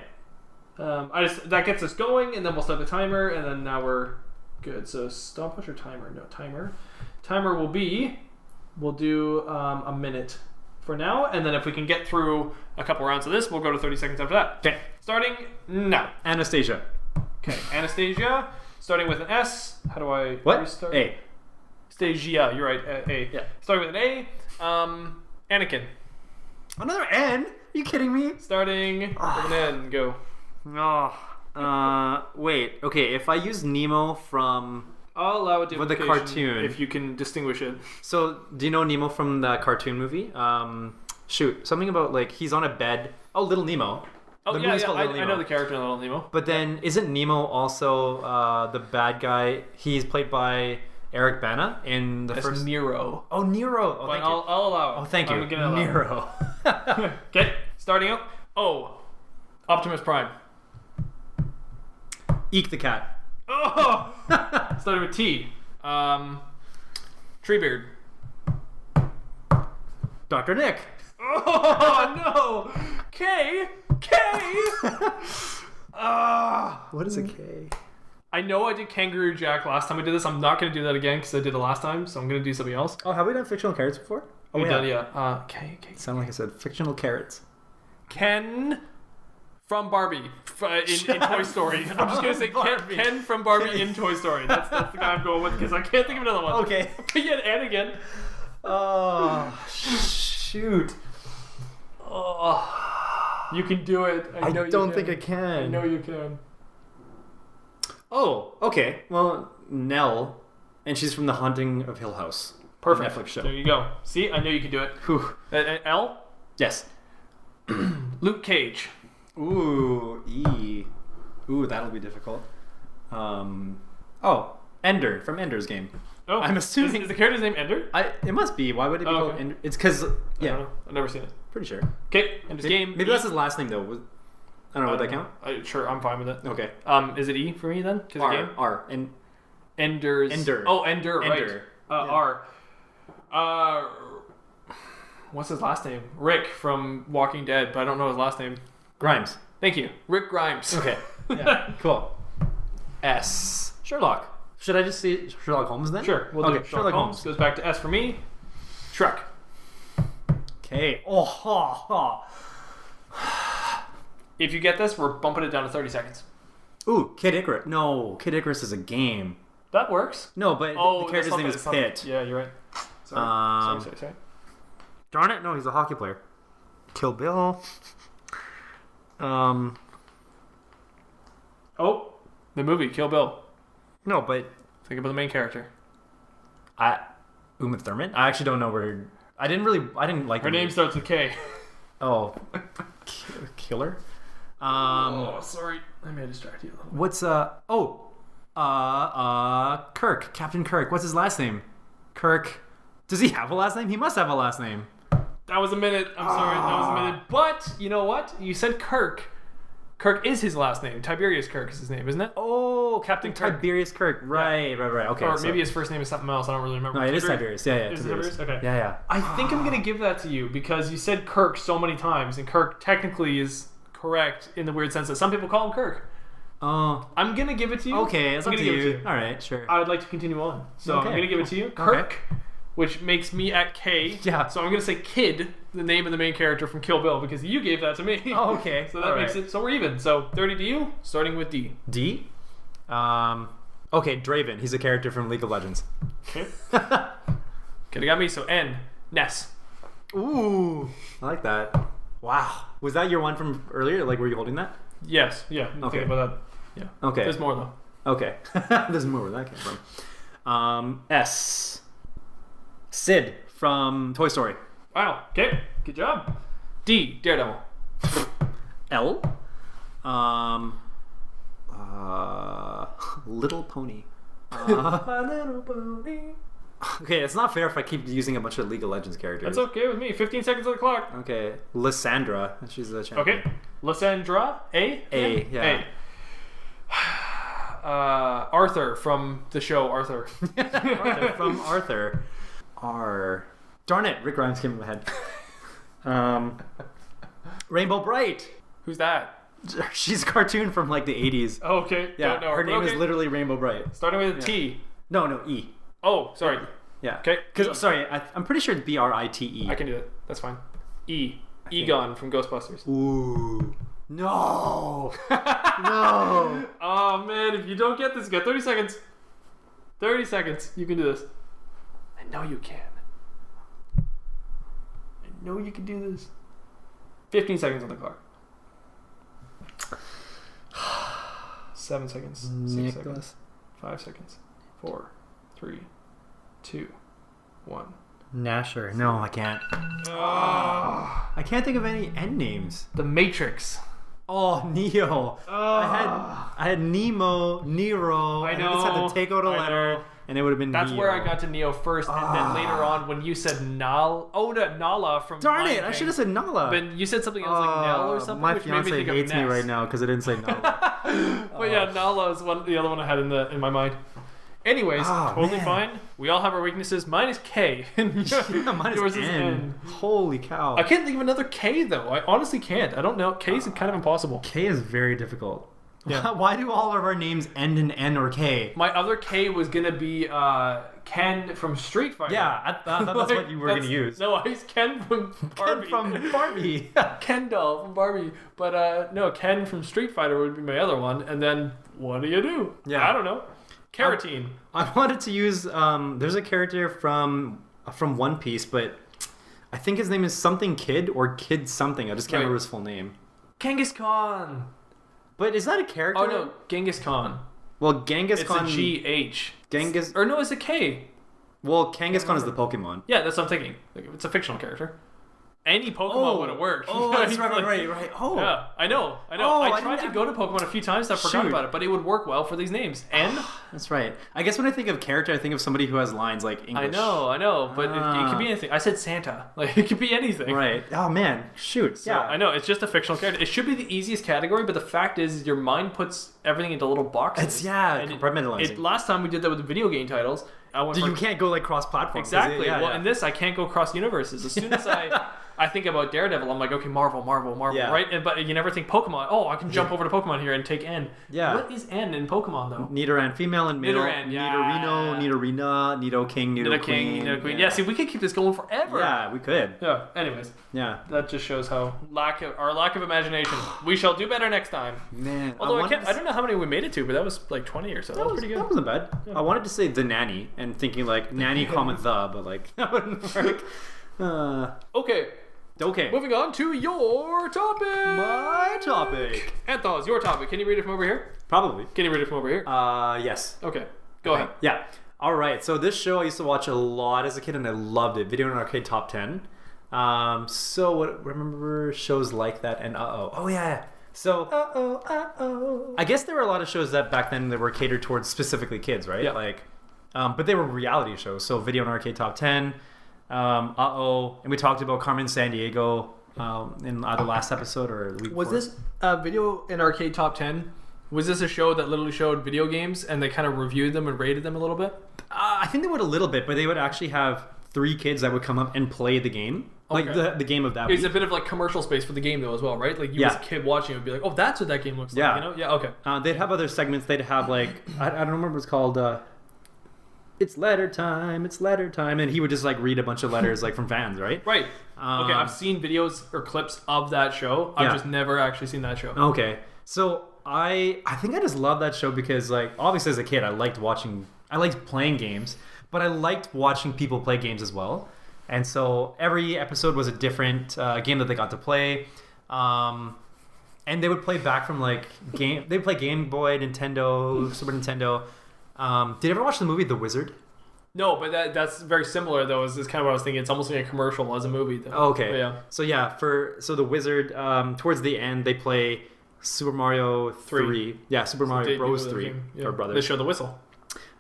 That gets us going, and then we'll start the timer, and then now we're good. So stopwatch or timer? No, timer. Timer will be, we'll do a minute for now, and then if we can get through a couple rounds of this, we'll go to 30 seconds after that. Okay. Starting now. Anastasia. Okay, Anastasia, starting with an S. How do I What? restart? A. Stasia, you're right. A. Yeah. Starting with an A. Anakin. Another N? Are you kidding me? Starting with an N. Go. No. Wait. Okay, if I use Nemo from... I'll allow it With the cartoon. if you can distinguish it. So, do you know Nemo from the cartoon movie? Shoot. Something about, like, he's on a bed. Oh, Little Nemo. Oh, The yeah, movie's yeah. called Little I Nemo. know the character in Little Nemo. But then, isn't Nemo also the bad guy? He's played by Eric Bana in the That's first... Nero. Oh, Nero. Oh, But thank you. I'll allow it. Oh, thank you. I'm gonna allow it. Nero. Okay, starting out. Oh, Optimus Prime. Eek the cat. Oh, starting with T. Treebeard. Dr. Nick. Oh no! K. What is a K? I know I did Kangaroo Jack last time I did this. I'm not gonna do that again because I did it last time, so I'm gonna do something else. Oh, have we done fictional carrots before? Oh, We've done, yeah. K. It sounded like I said fictional carrots. Ken from Barbie in Toy Story. I'm just gonna say Ken from Barbie in Toy Story. That's the guy I'm going with because I can't think of another one. Okay. Yeah, and again. Oh, shoot. Oh, you can do it. I know you don't can. think I can. I know you can. Oh, okay. Well, Nell, and she's from The Haunting of Hill House. Perfect. Netflix show. There you go. See, I know you can do it. Whew. L. Yes. Luke Cage. Ooh, E. Ooh, that'll be difficult. Oh, Ender from Ender's Game. Oh, I'm assuming is the character's name Ender? It must be. Why would it be called okay. Ender? It's because I don't know. I've never seen it. pretty sure. Okay, Ender's Game. Maybe that's his last name though. I don't know. Would that count? Sure, I'm fine with it. Okay. Is it E for me then? R. Game? R. And Ender's. Ender. Oh, Ender. Ender. Right. R. What's his last name? Rick from Walking Dead, but I don't know his last name. Grimes. Thank you, Rick Grimes. Okay. Yeah. Cool. S. Sherlock. Should I just see Sherlock Holmes then? Sure. We'll do Sherlock Holmes. Goes back to S for me. Shrek. Okay. Oh, ha, ha. If you get this, we're bumping it down to 30 seconds. Ooh, Kid Icarus. No, Kid Icarus is a game. That works. No, but the character's name is Pitt. Yeah, you're right. Sorry. Darn it! No, he's a hockey player. Kill Bill. Oh, the movie Kill Bill. No, but Think about the main character. Uma Thurman. I actually don't know where. I didn't like Her name starts with K. Oh, Killer. Sorry. I may have distracted you a little bit. What's Kirk. Captain Kirk. What's his last name? Kirk. Does he have a last name? He must have a last name. That was a minute. I'm sorry. That was a minute. But you know what? You said Kirk. Kirk is his last name. Tiberius Kirk is his name, isn't it? Oh, Captain Tiberius Kirk. Right. Okay. Or maybe his first name is something else. I don't really remember. No, it is Tiberius. Yeah. Is it Tiberius? Okay. Yeah. I think I'm gonna give that to you because you said Kirk so many times, and Kirk technically is correct in the weird sense that some people call him Kirk. Oh. I'm gonna give it to you. Okay, it's up to you. All right, sure. I would like to continue on, so okay. I'm gonna give it to you, Kirk, which makes me at K. Yeah. So I'm gonna say Kid, the name of the main character from Kill Bill, because you gave that to me. Oh, okay. So that makes it. So we're even. So 30 to you, starting with D. D. Okay, Draven. He's a character from League of Legends. Okay. Could have got me. So N. Ness. Ooh, I like that. Wow. Was that your one from earlier? Like, were you holding that? Yes. Yeah. Okay. Think about that. Yeah. Okay. There's more though. Okay. There's more where that came from. S. Sid from Toy Story. Wow. Okay. Good job. D. Daredevil. L. Little Pony. My little pony. Okay, it's not fair if I keep using a bunch of League of Legends characters. That's okay with me. 15 seconds on the clock. Okay. Lysandra. She's the champion. Okay. Lysandra. A. Yeah. Arthur from the show Arthur. Arthur from Arthur. R. Darn it, Rick Grimes came in my head. Rainbow Bright. Who's that? She's a cartoon from like the 80s. Oh, okay. Yeah, Don't know her name okay. is literally Rainbow Bright. Starting with a T. No, E. Oh, sorry. Yeah. Okay. Because sorry, I'm pretty sure it's Brite. I can do it. That's fine. E. Egon from Ghostbusters. Ooh. No. No. Oh man, if you don't get this, you got 30 seconds. 30 seconds. You can do this. I know you can. I know you can do this. 15 seconds on the clock. 7 seconds. 6 seconds. 5 seconds. 4, 3, 2, 1. Nasher. No, I can't. I can't think of any end names. The Matrix. Oh, Neo. I had Nemo, Nero. I know. I just had to take out a letter, and it would have been That's Neo. where I got to Neo first, and then later on when you said Nala from Darn Lion it! I King, should have said Nala. But you said something else like Nell or something, My which made me fiance think hates of me Ness. right now because I didn't say Nala. But yeah, Nala is the other one I had in my mind. Anyways, totally fine. We all have our weaknesses. Mine is K. Mine Yours is N. Holy cow! I can't think of another K though. I honestly can't. I don't know. K is kind of impossible. K is very difficult. Yeah. Why do all of our names end in N or K? My other K was gonna be Ken from Street Fighter. Yeah, I thought that's what you were gonna use. No, he's Ken from Barbie. Ken from Barbie. Ken doll from Barbie. But no, Ken from Street Fighter would be my other one. And then what do you do? Yeah. I don't know. Carotene. I wanted to use. There's a character from One Piece, but I think his name is something Kid or Kid something. I just can't remember his full name. Genghis Khan. But is that a character? Oh no, Genghis Khan. Well, Genghis Khan. It's a G-H. Genghis. Or no, it's a K. Well, Genghis Khan is the Pokemon. Yeah, that's what I'm thinking. Like, it's a fictional character. any Pokemon would have worked. Oh, that's right. Oh. Yeah, I know. Oh, I tried to go to Pokemon a few times. I forgot about it, but it would work well for these names. And that's right. I guess when I think of character, I think of somebody who has lines like English. I know, but it could be anything. I said Santa. Like, it could be anything. Right. Oh, man. Shoot. So, I know. It's just a fictional character. It should be the easiest category, but the fact is your mind puts everything into little boxes. Compartmentalizing. Last time we did that with the video game titles. You can't go like cross-platform. Exactly. In this, I can't go cross universes. As soon as I think about Daredevil, I'm like, okay, Marvel, right? But you never think Pokemon. Oh, I can jump over to Pokemon here and take N. Yeah. What is N in Pokemon, though? Nidoran female and male. Nidoran, Nidorino, Nidorina, Nidoking, Nidoqueen. Nidoqueen. Yeah, see, we could keep this going forever. Yeah, we could. Yeah, anyways. Yeah. That just shows how our lack of imagination. We shall do better next time. Man. Although I don't know how many we made it to, but that was like 20 or so. That was pretty good. That wasn't bad. Yeah. I wanted to say the nanny and thinking like nanny, but like that wouldn't work. Okay, moving on to your topic. My topic. Anth0z, your topic. Can you read it from over here? Probably. Can you read it from over here? Yes. Okay, go ahead. Yeah. All right. So this show I used to watch a lot as a kid, and I loved it. Video and Arcade Top 10. Remember shows like that and Oh yeah. So I guess there were a lot of shows that back then that were catered towards specifically kids, right? Yeah. Like, but they were reality shows. So Video and Arcade Top 10. And we talked about Carmen Sandiego in either last episode or the week before. Was this Video and Arcade Top 10? Was this a show that literally showed video games and they kind of reviewed them and rated them a little bit? I think they would a little bit, but they would actually have 3 kids that would come up and play the game. Like the game of that week. It's a bit of like commercial space for the game though as well, right? Like you as a kid watching it would be like, oh, that's what that game looks like, you know? Yeah, okay. They'd have other segments. They'd have like, I don't remember what it's called, it's letter time, and he would just like read a bunch of letters like from fans, right? Right. Okay, I've seen videos or clips of that show. I've just never actually seen that show. Okay. So I think I just love that show because like obviously as a kid I liked playing games, but I liked watching people play games as well. And so every episode was a different game that they got to play. And they would play back from like they'd play Game Boy, Nintendo, Super Nintendo. Did you ever watch the movie The Wizard? No, but that's very similar though. Is kind of what I was thinking. It's almost like a commercial as a movie though. Okay. But yeah. So The Wizard, towards the end they play Super Mario 3. Yeah, Super Mario Bros 3 or Brothers. They show the whistle.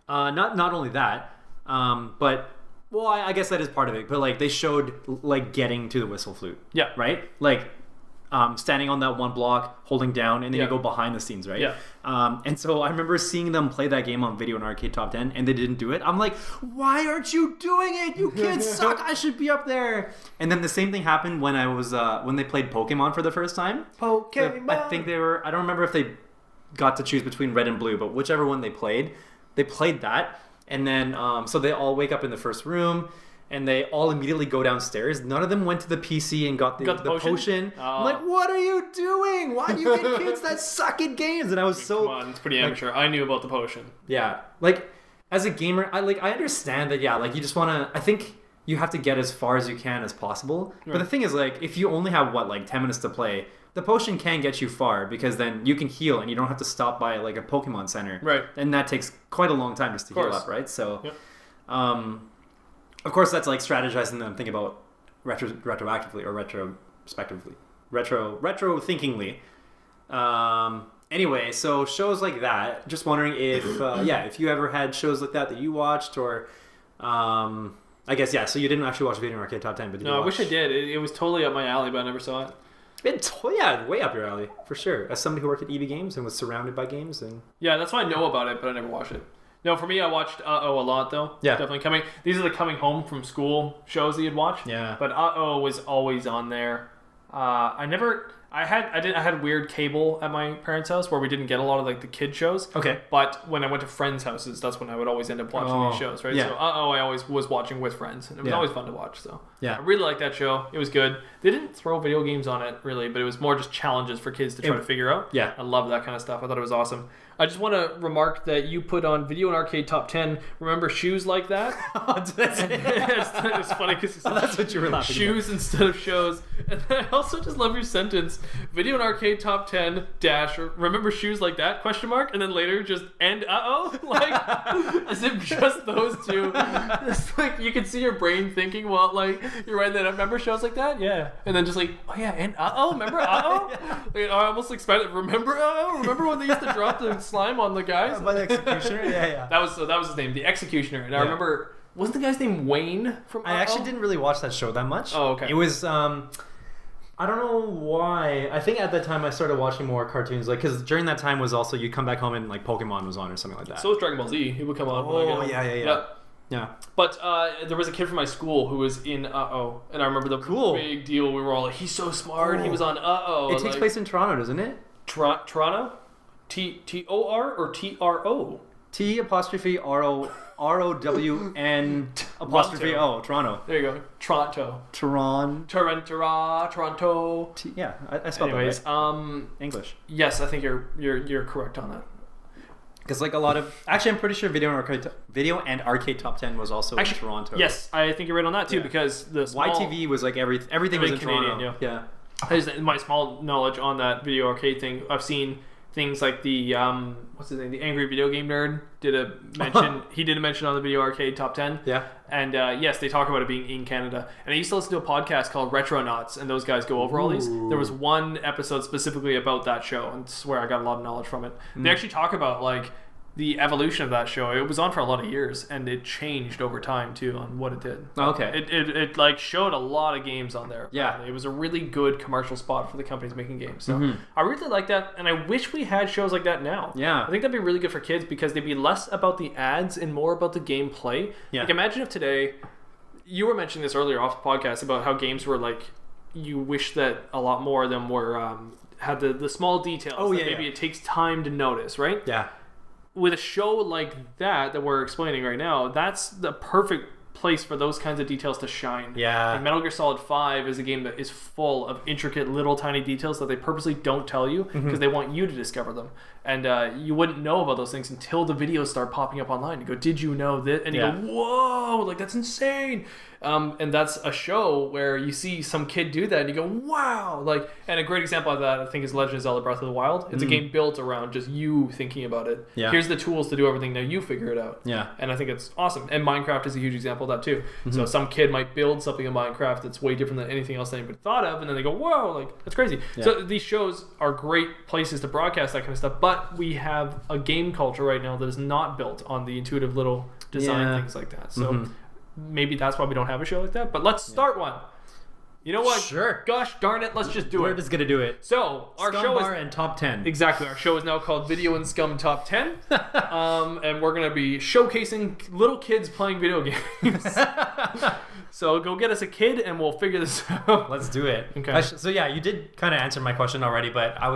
Not only that, but well, I guess that is part of it. But like they showed like getting to the whistle flute. Yeah. Right. Like. Standing on that one block, holding down, and then you go behind the scenes, right? Yeah. And so I remember seeing them play that game on Video and Arcade Top 10, and they didn't do it. I'm like, why aren't you doing it? You kids suck. I should be up there. And then the same thing happened when I was when they played Pokemon for the first time. Pokemon. I think they were. I don't remember if they got to choose between red and blue, but whichever one they played that, and then so they all wake up in the first room. And they all immediately go downstairs. None of them went to the PC and got the potion. I'm like, what are you doing? Why do you get kids that suck at games? And I was Come on, it's pretty amateur. I knew about the potion. Yeah. Like, as a gamer, I understand that, like, you just want to... I think you have to get as far as you can as possible. Right. But the thing is, like, if you only have, 10 minutes to play, the potion can get you far because then you can heal and you don't have to stop by, like, a Pokemon Center. Right. And that takes quite a long time just to heal up, right? So, of course, that's like strategizing them, thinking about retroactively or retrospectively. Retro-thinkingly. Anyway, so shows like that. Just wondering if, if you ever had shows like that you watched or, I guess, so you didn't actually watch Video and Arcade Top 10, but did you watch? I wish I did. It was totally up my alley, but I never saw it. Way up your alley, for sure. As somebody who worked at EB Games and was surrounded by games. Yeah, that's why I know about it, but I never watched it. No, for me, I watched a lot though. Yeah, definitely these are the coming home from school shows that you'd watch. Yeah, but was always on there. I had weird cable at my parents' house where we didn't get a lot of like the kid shows. Okay. But when I went to friends' houses, that's when I would always end up watching these shows, right? Yeah. So I always was watching with friends, and it was always fun to watch. So yeah, I really liked that show. It was good. They didn't throw video games on it really, but it was more just challenges for kids to try to figure out. Yeah, I love that kind of stuff. I thought it was awesome. I just want to remark that you put on Video and Arcade Top 10. Remember shoes like that? It's funny because that's what you were laughing shoes about. Instead of shows. And I also just love your sentence. it's video and arcade top 10 dash remember shoes like that question mark, and then later just and like as if just those two. It's like you can see your brain thinking while like you're writing that up. Remember shows like that? Yeah. And then just like, oh yeah, and remember yeah. Like, I almost expected remember when they used to drop the slime on the guys? By the Executioner? Yeah. That was his name, the Executioner. And I remember, wasn't the guy's name Wayne from I actually didn't really watch that show that much. Oh, okay. It was I don't know why. I think at that time I started watching more cartoons, like because during that time was also you'd come back home and like Pokemon was on or something like that. So was Dragon Ball Z. He would come on. Oh yeah. But there was a kid from my school who was in and I remember the big deal. We were all like, he's so smart. He was on It takes place in Toronto, doesn't it? Toronto, T-O-R or T-R-O? T''ROWN''O. Toronto. There you go. Toronto. Toronto. I spelled Anyways, that right. English. Yes, I think you're correct on that. Because like a lot of actually, I'm pretty sure video and arcade top 10 was also in Toronto. Yes, I think you're right on that too because the YTV was like everything was in Canadian, Toronto. Yeah. My small knowledge on that video arcade thing, I've seen things like the what's his name, the Angry Video Game Nerd did a mention. He did a mention on the video arcade top 10. Yeah. And yes, they talk about it being in Canada. And I used to listen to a podcast called Retronauts, and those guys go over all these. There was one episode specifically about that show, and I swear I got a lot of knowledge from it. They actually talk about like the evolution of that show. It was on for a lot of years, and it changed over time too on what it did. Okay. It like showed a lot of games on there. Yeah. It was a really good commercial spot for the companies making games. So I really like that, and I wish we had shows like that now. Yeah. I think that'd be really good for kids because they'd be less about the ads and more about the gameplay. Yeah. Like imagine if today, you were mentioning this earlier off the podcast about how games were like, you wish that a lot more of them were had the small details. Oh yeah. Maybe it takes time to notice, right? Yeah. With a show like that we're explaining right now, that's the perfect place for those kinds of details to shine. Yeah. Like Metal Gear Solid 5 is a game that is full of intricate little tiny details that they purposely don't tell you because they want you to discover them. And you wouldn't know about those things until the videos start popping up online. You go, did you know this? And you go, whoa, like that's insane. And that's a show where you see some kid do that and you go, wow. Like, and a great example of that I think is Legend of Zelda Breath of the Wild. It's a game built around just you thinking about it. Yeah. Here's the tools to do everything, now you figure it out. Yeah. And I think it's awesome. And Minecraft is a huge example of that too. So some kid might build something in Minecraft that's way different than anything else anybody thought of, and then they go, whoa, like that's crazy. Yeah. So these shows are great places to broadcast that kind of stuff, but we have a game culture right now that is not built on the intuitive little design things like that. So maybe that's why we don't have a show like that, but let's start one. You know what? Sure. Gosh darn it, let's just do We're it. just gonna do it. So our Scumm show Bar is and top 10. exactly. Our show is now called Video and Scum Top 10, and we're gonna be showcasing little kids playing video games. So go get us a kid, and we'll figure this out. Let's do it. Okay. So yeah, you did kind of answer my question already, but I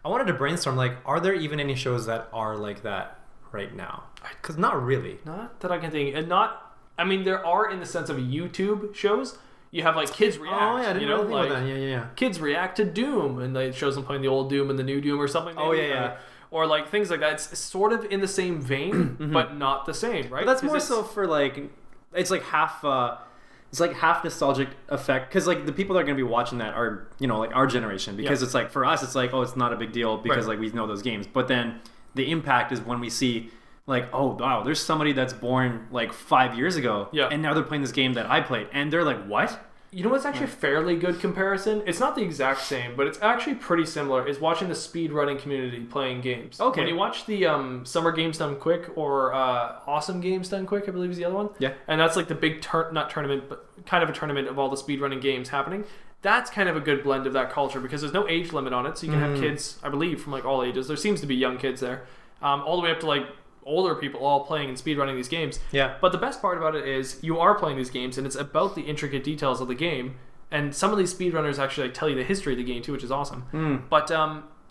wanted to brainstorm. Like, are there even any shows that are like that right now? Because not really. Not that I can think, and not. I mean, there are in the sense of YouTube shows. You have like kids react. Oh yeah, I didn't you know, really think like about that. Yeah. kids react to Doom, and it shows them playing the old Doom and the new Doom or something. Oh, maybe, yeah. Or like things like that. It's sort of in the same vein, but not the same, right? But that's more so for like, it's like half nostalgic effect, because like the people that are gonna be watching that are, you know, like our generation, because it's like for us it's like, oh, it's not a big deal because like we know those games, but then the impact is when we see like, oh wow, there's somebody that's born like 5 years ago, and now they're playing this game that I played, and they're like, what? You know what's actually a fairly good comparison? It's not the exact same, but it's actually pretty similar, is watching the speedrunning community playing games. Okay. When you watch the Summer Games Done Quick or Awesome Games Done Quick, I believe is the other one. Yeah. And that's like the big, not tournament, but kind of a tournament of all the speedrunning games happening. That's kind of a good blend of that culture because there's no age limit on it. So you can have kids, I believe, from like all ages. There seems to be young kids there. All the way up to like older people all playing and speedrunning these games. Yeah. But the best part about it is you are playing these games and it's about the intricate details of the game. And some of these speedrunners actually like tell you the history of the game too, which is awesome. But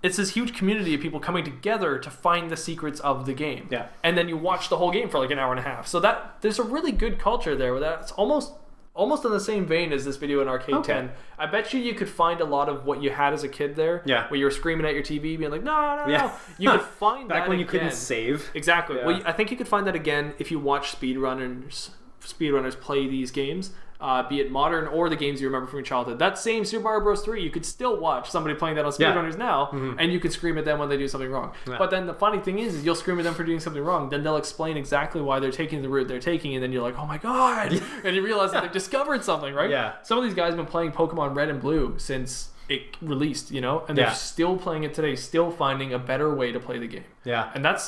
it's this huge community of people coming together to find the secrets of the game. Yeah. And then you watch the whole game for like an hour and a half. So that there's a really good culture there where that's almost in the same vein as this video in Arcade 10. I bet you could find a lot of what you had as a kid there. Yeah. Where you were screaming at your TV, being like, no. You could find that back when you again. couldn't save. Exactly. Yeah. Well, I think you could find that again if you watch speedrunners play these games. be it modern or the games you remember from your childhood. That same Super Mario Bros. 3, you could still watch somebody playing that on speedrunners now, and you could scream at them when they do something wrong. Yeah. But then the funny thing is you'll scream at them for doing something wrong, then they'll explain exactly why they're taking the route they're taking, and then you're like, oh my god! And you realize that they've discovered something, right? Yeah. Some of these guys have been playing Pokemon Red and Blue since it released, you know? And they're still playing it today, still finding a better way to play the game. Yeah. And that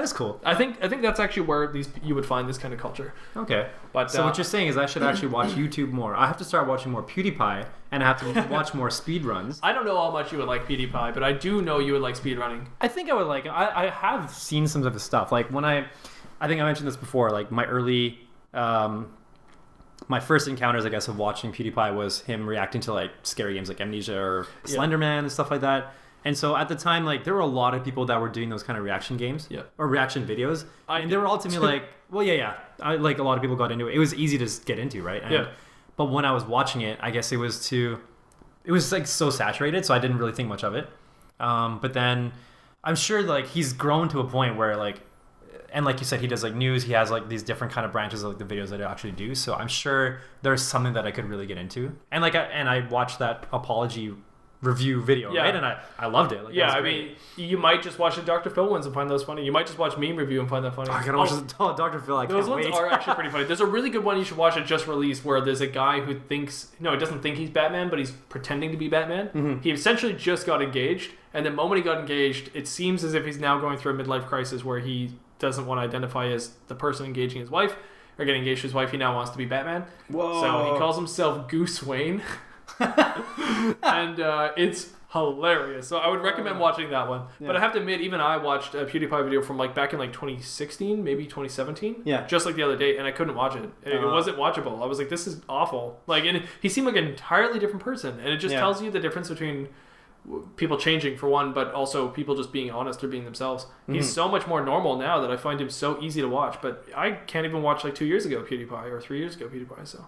is cool. I think that's actually where you would find this kind of culture. Okay. But so what you're saying is I should actually watch YouTube more. I have to start watching more PewDiePie, and I have to watch more speedruns. I don't know how much you would like PewDiePie, but I do know you would like speedrunning. I think I would like it. I have seen some of his stuff. Like when I think I mentioned this before, like my early my first encounters, I guess, of watching PewDiePie was him reacting to like scary games like Amnesia or Slenderman and stuff like that. And so at the time, like, there were a lot of people that were doing those kind of reaction games or reaction videos. And they were all to me like, well, like a lot of people got into it. It was easy to get into, right? And, but when I was watching it, I guess it was like so saturated, so I didn't really think much of it. But then I'm sure like he's grown to a point where like, and like you said, he does like news. He has like these different kind of branches of like the videos that I actually do. So I'm sure there's something that I could really get into. And like, I watched that apology review video, right? And I loved it. Like, I mean, you might just watch the Dr. Phil ones and find those funny. You might just watch meme review and find that funny. I gotta watch the Dr. Phil. Those ones are actually pretty funny. There's a really good one you should watch that just released where there's a guy who doesn't think he's Batman, but he's pretending to be Batman. Mm-hmm. He essentially just got engaged, and the moment he got engaged, it seems as if he's now going through a midlife crisis where he doesn't want to identify as the person engaging his wife or getting engaged to his wife. He now wants to be Batman. Whoa. So he calls himself Goose Wayne. And it's hilarious. So I would recommend watching that one. Yeah. But I have to admit, even I watched a PewDiePie video from like back in like 2016, maybe 2017. Yeah. Just like the other day, and I couldn't watch it. It wasn't watchable. I was like, this is awful. Like, and he seemed like an entirely different person, and it just tells you the difference between people changing for one, but also people just being honest or being themselves. Mm-hmm. He's so much more normal now that I find him so easy to watch. But I can't even watch like 2 years ago PewDiePie or 3 years ago PewDiePie. So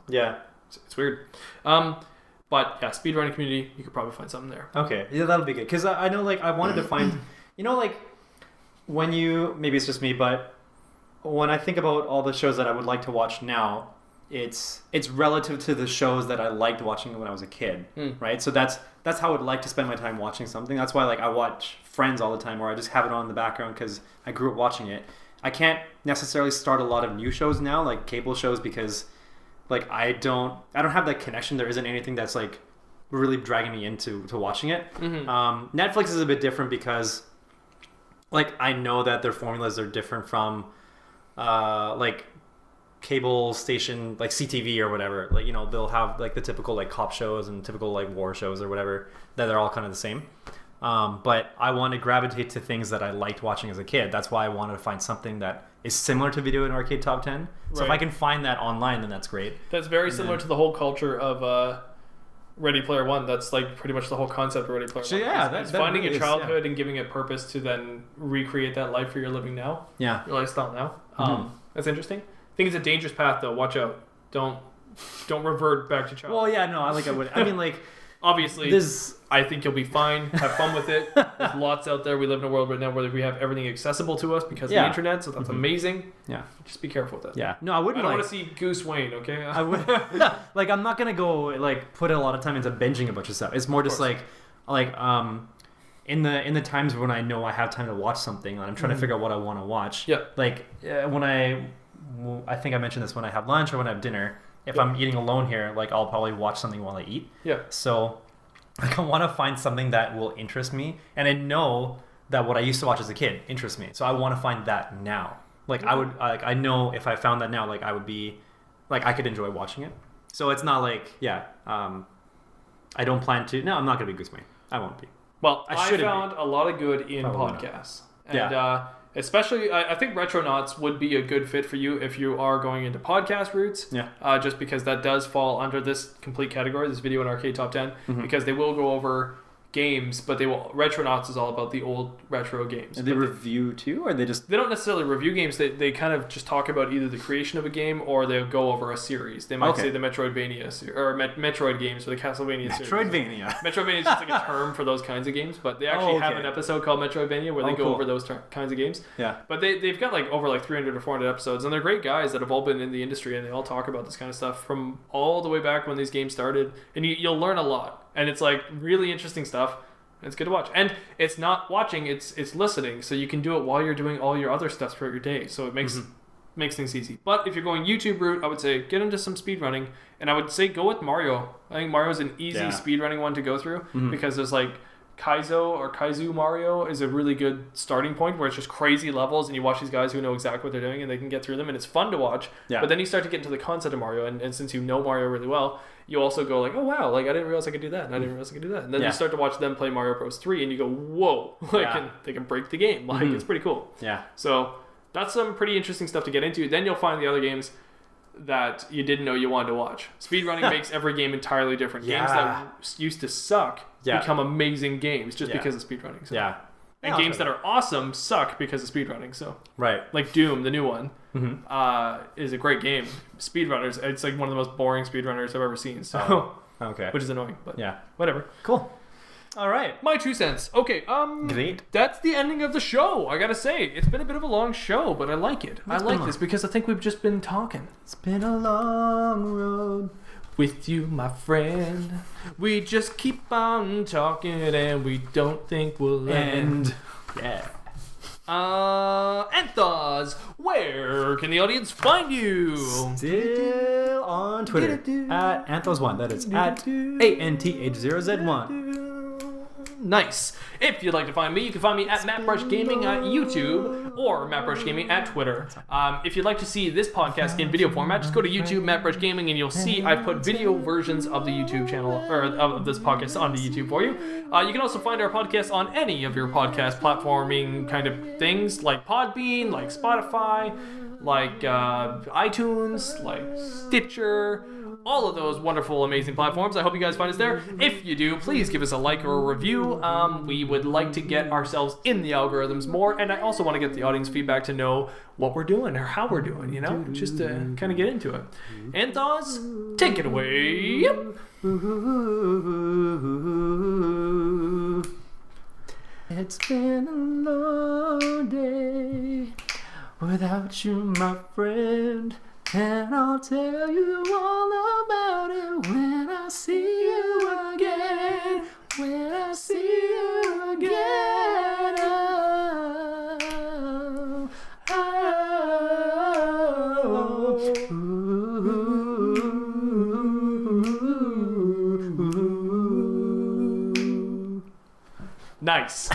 it's weird. But yeah, speedrunning community, you could probably find something there. Okay, yeah, that'll be good. Because I know, like, I wanted to find, like, when maybe it's just me, but when I think about all the shows that I would like to watch now, it's relative to the shows that I liked watching when I was a kid, right? So that's how I would like to spend my time watching something. That's why, like, I watch Friends all the time, or I just have it on in the background because I grew up watching it. I can't necessarily start a lot of new shows now, like cable shows, because like I don't have that connection. There isn't anything that's like really dragging me into watching it. Mm-hmm. Netflix is a bit different because like I know that their formulas are different from like cable station like CTV or whatever. Like, they'll have like the typical like cop shows and typical like war shows or whatever, that they're all kind of the same. But I want to gravitate to things that I liked watching as a kid. That's why I wanted to find something that is similar to video in Arcade Top 10. So if I can find that online, then that's great. That's very similar to the whole culture of Ready Player One. That's like pretty much the whole concept of Ready Player One. Yeah, it's finding really a childhood and giving it purpose to then recreate that life you're living now. Yeah, your lifestyle now. That's interesting. I think it's a dangerous path, though. Watch out. Don't revert back to childhood. Well, yeah, no, I mean, like. Obviously, I think you'll be fine. Have fun with it. There's lots out there. We live in a world right now where we have everything accessible to us because of the internet, so that's amazing. Yeah. Just be careful with that. Yeah. No, I wouldn't. I don't want to see Goose Wayne, okay? I would. Like, I'm not going to go, like, put a lot of time into binging a bunch of stuff. It's more just like, in the times when I know I have time to watch something and I'm trying to figure out what I want to watch. Yeah. Like, when I think I mentioned this when I have lunch or when I have dinner. If I'm eating alone here, like I'll probably watch something while I eat. Yeah. So like I want to find something that will interest me, and I know that what I used to watch as a kid interests me. So I want to find that now. Like I know if I found that now, like I would be, like I could enjoy watching it. So it's not like I don't plan to. No, I'm not gonna be Goose Wayne. I won't be. Well, I found a lot of good in podcasts, and especially, I think Retronauts would be a good fit for you if you are going into podcast routes. Yeah. Just because that does fall under this complete category, this video and Arcade Top 10, because they will go over games, but Retronauts is all about the old retro games. And they review too, or they don't necessarily review games. They kind of just talk about either the creation of a game or they'll go over a series. They might say the Metroidvania or Metroid games or the Castlevania series. Metroidvania is just like a term for those kinds of games, but they actually have an episode called Metroidvania where they go over those kinds of games. Yeah. But they've got like over like 300 or 400 episodes, and they're great guys that have all been in the industry, and they all talk about this kind of stuff from all the way back when these games started, and you'll learn a lot. And it's like really interesting stuff. It's good to watch. And it's not watching, it's listening. So you can do it while you're doing all your other stuff throughout your day. So it makes things easy. But if you're going YouTube route, I would say get into some speedrunning. And I would say go with Mario. I think Mario's an easy speedrunning one to go through because there's like Kaizu Mario is a really good starting point where it's just crazy levels and you watch these guys who know exactly what they're doing and they can get through them and it's fun to watch. Yeah. But then you start to get into the concept of Mario and since you know Mario really well, you also go like, oh wow, like I didn't realize I could do that and I didn't realize I could do that. And then you start to watch them play Mario Bros 3 and you go, whoa, like they can break the game. Like it's pretty cool. Yeah. So that's some pretty interesting stuff to get into. Then you'll find the other games that you didn't know you wanted to watch. Speedrunning makes every game entirely different. Games that used to suck become amazing games just because of speedrunning. So. Yeah. And games that are awesome suck because of speedrunning. So like Doom, the new one, is a great game. Speedrunners, it's like one of the most boring speedrunners I've ever seen. So which is annoying, but whatever. Cool. All right. My 2 cents. Okay, great. That's the ending of the show. I gotta say, it's been a bit of a long show, but I like it. I like this because I think we've just been talking. It's been a long road with you, my friend. We just keep on talking and we don't think we'll end. Yeah. Anth0z, where can the audience find you? Still on Twitter at Anth0z1. That is at ANTH0Z1. Nice. If you'd like to find me, you can find me at Mattbrush Gaming at YouTube or Mattbrush Gaming at Twitter. If you'd like to see this podcast in video format, just go to YouTube, Mattbrush Gaming, and you'll see I've put video versions of the YouTube channel, or of this podcast onto YouTube for you. You can also find our podcast on any of your podcast platforming kind of things, like Podbean, like Spotify, like iTunes, like Stitcher, all of those wonderful, amazing platforms. I hope you guys find us there. If you do, please give us a like or a review. We would like to get ourselves in the algorithms more, and I also want to get the audience feedback to know what we're doing or how we're doing, you know, just to kind of get into it. Anth0z, take it away. It's been a long day without you, my friend. And I'll tell you all about it when I see you again. When I see you again. Nice.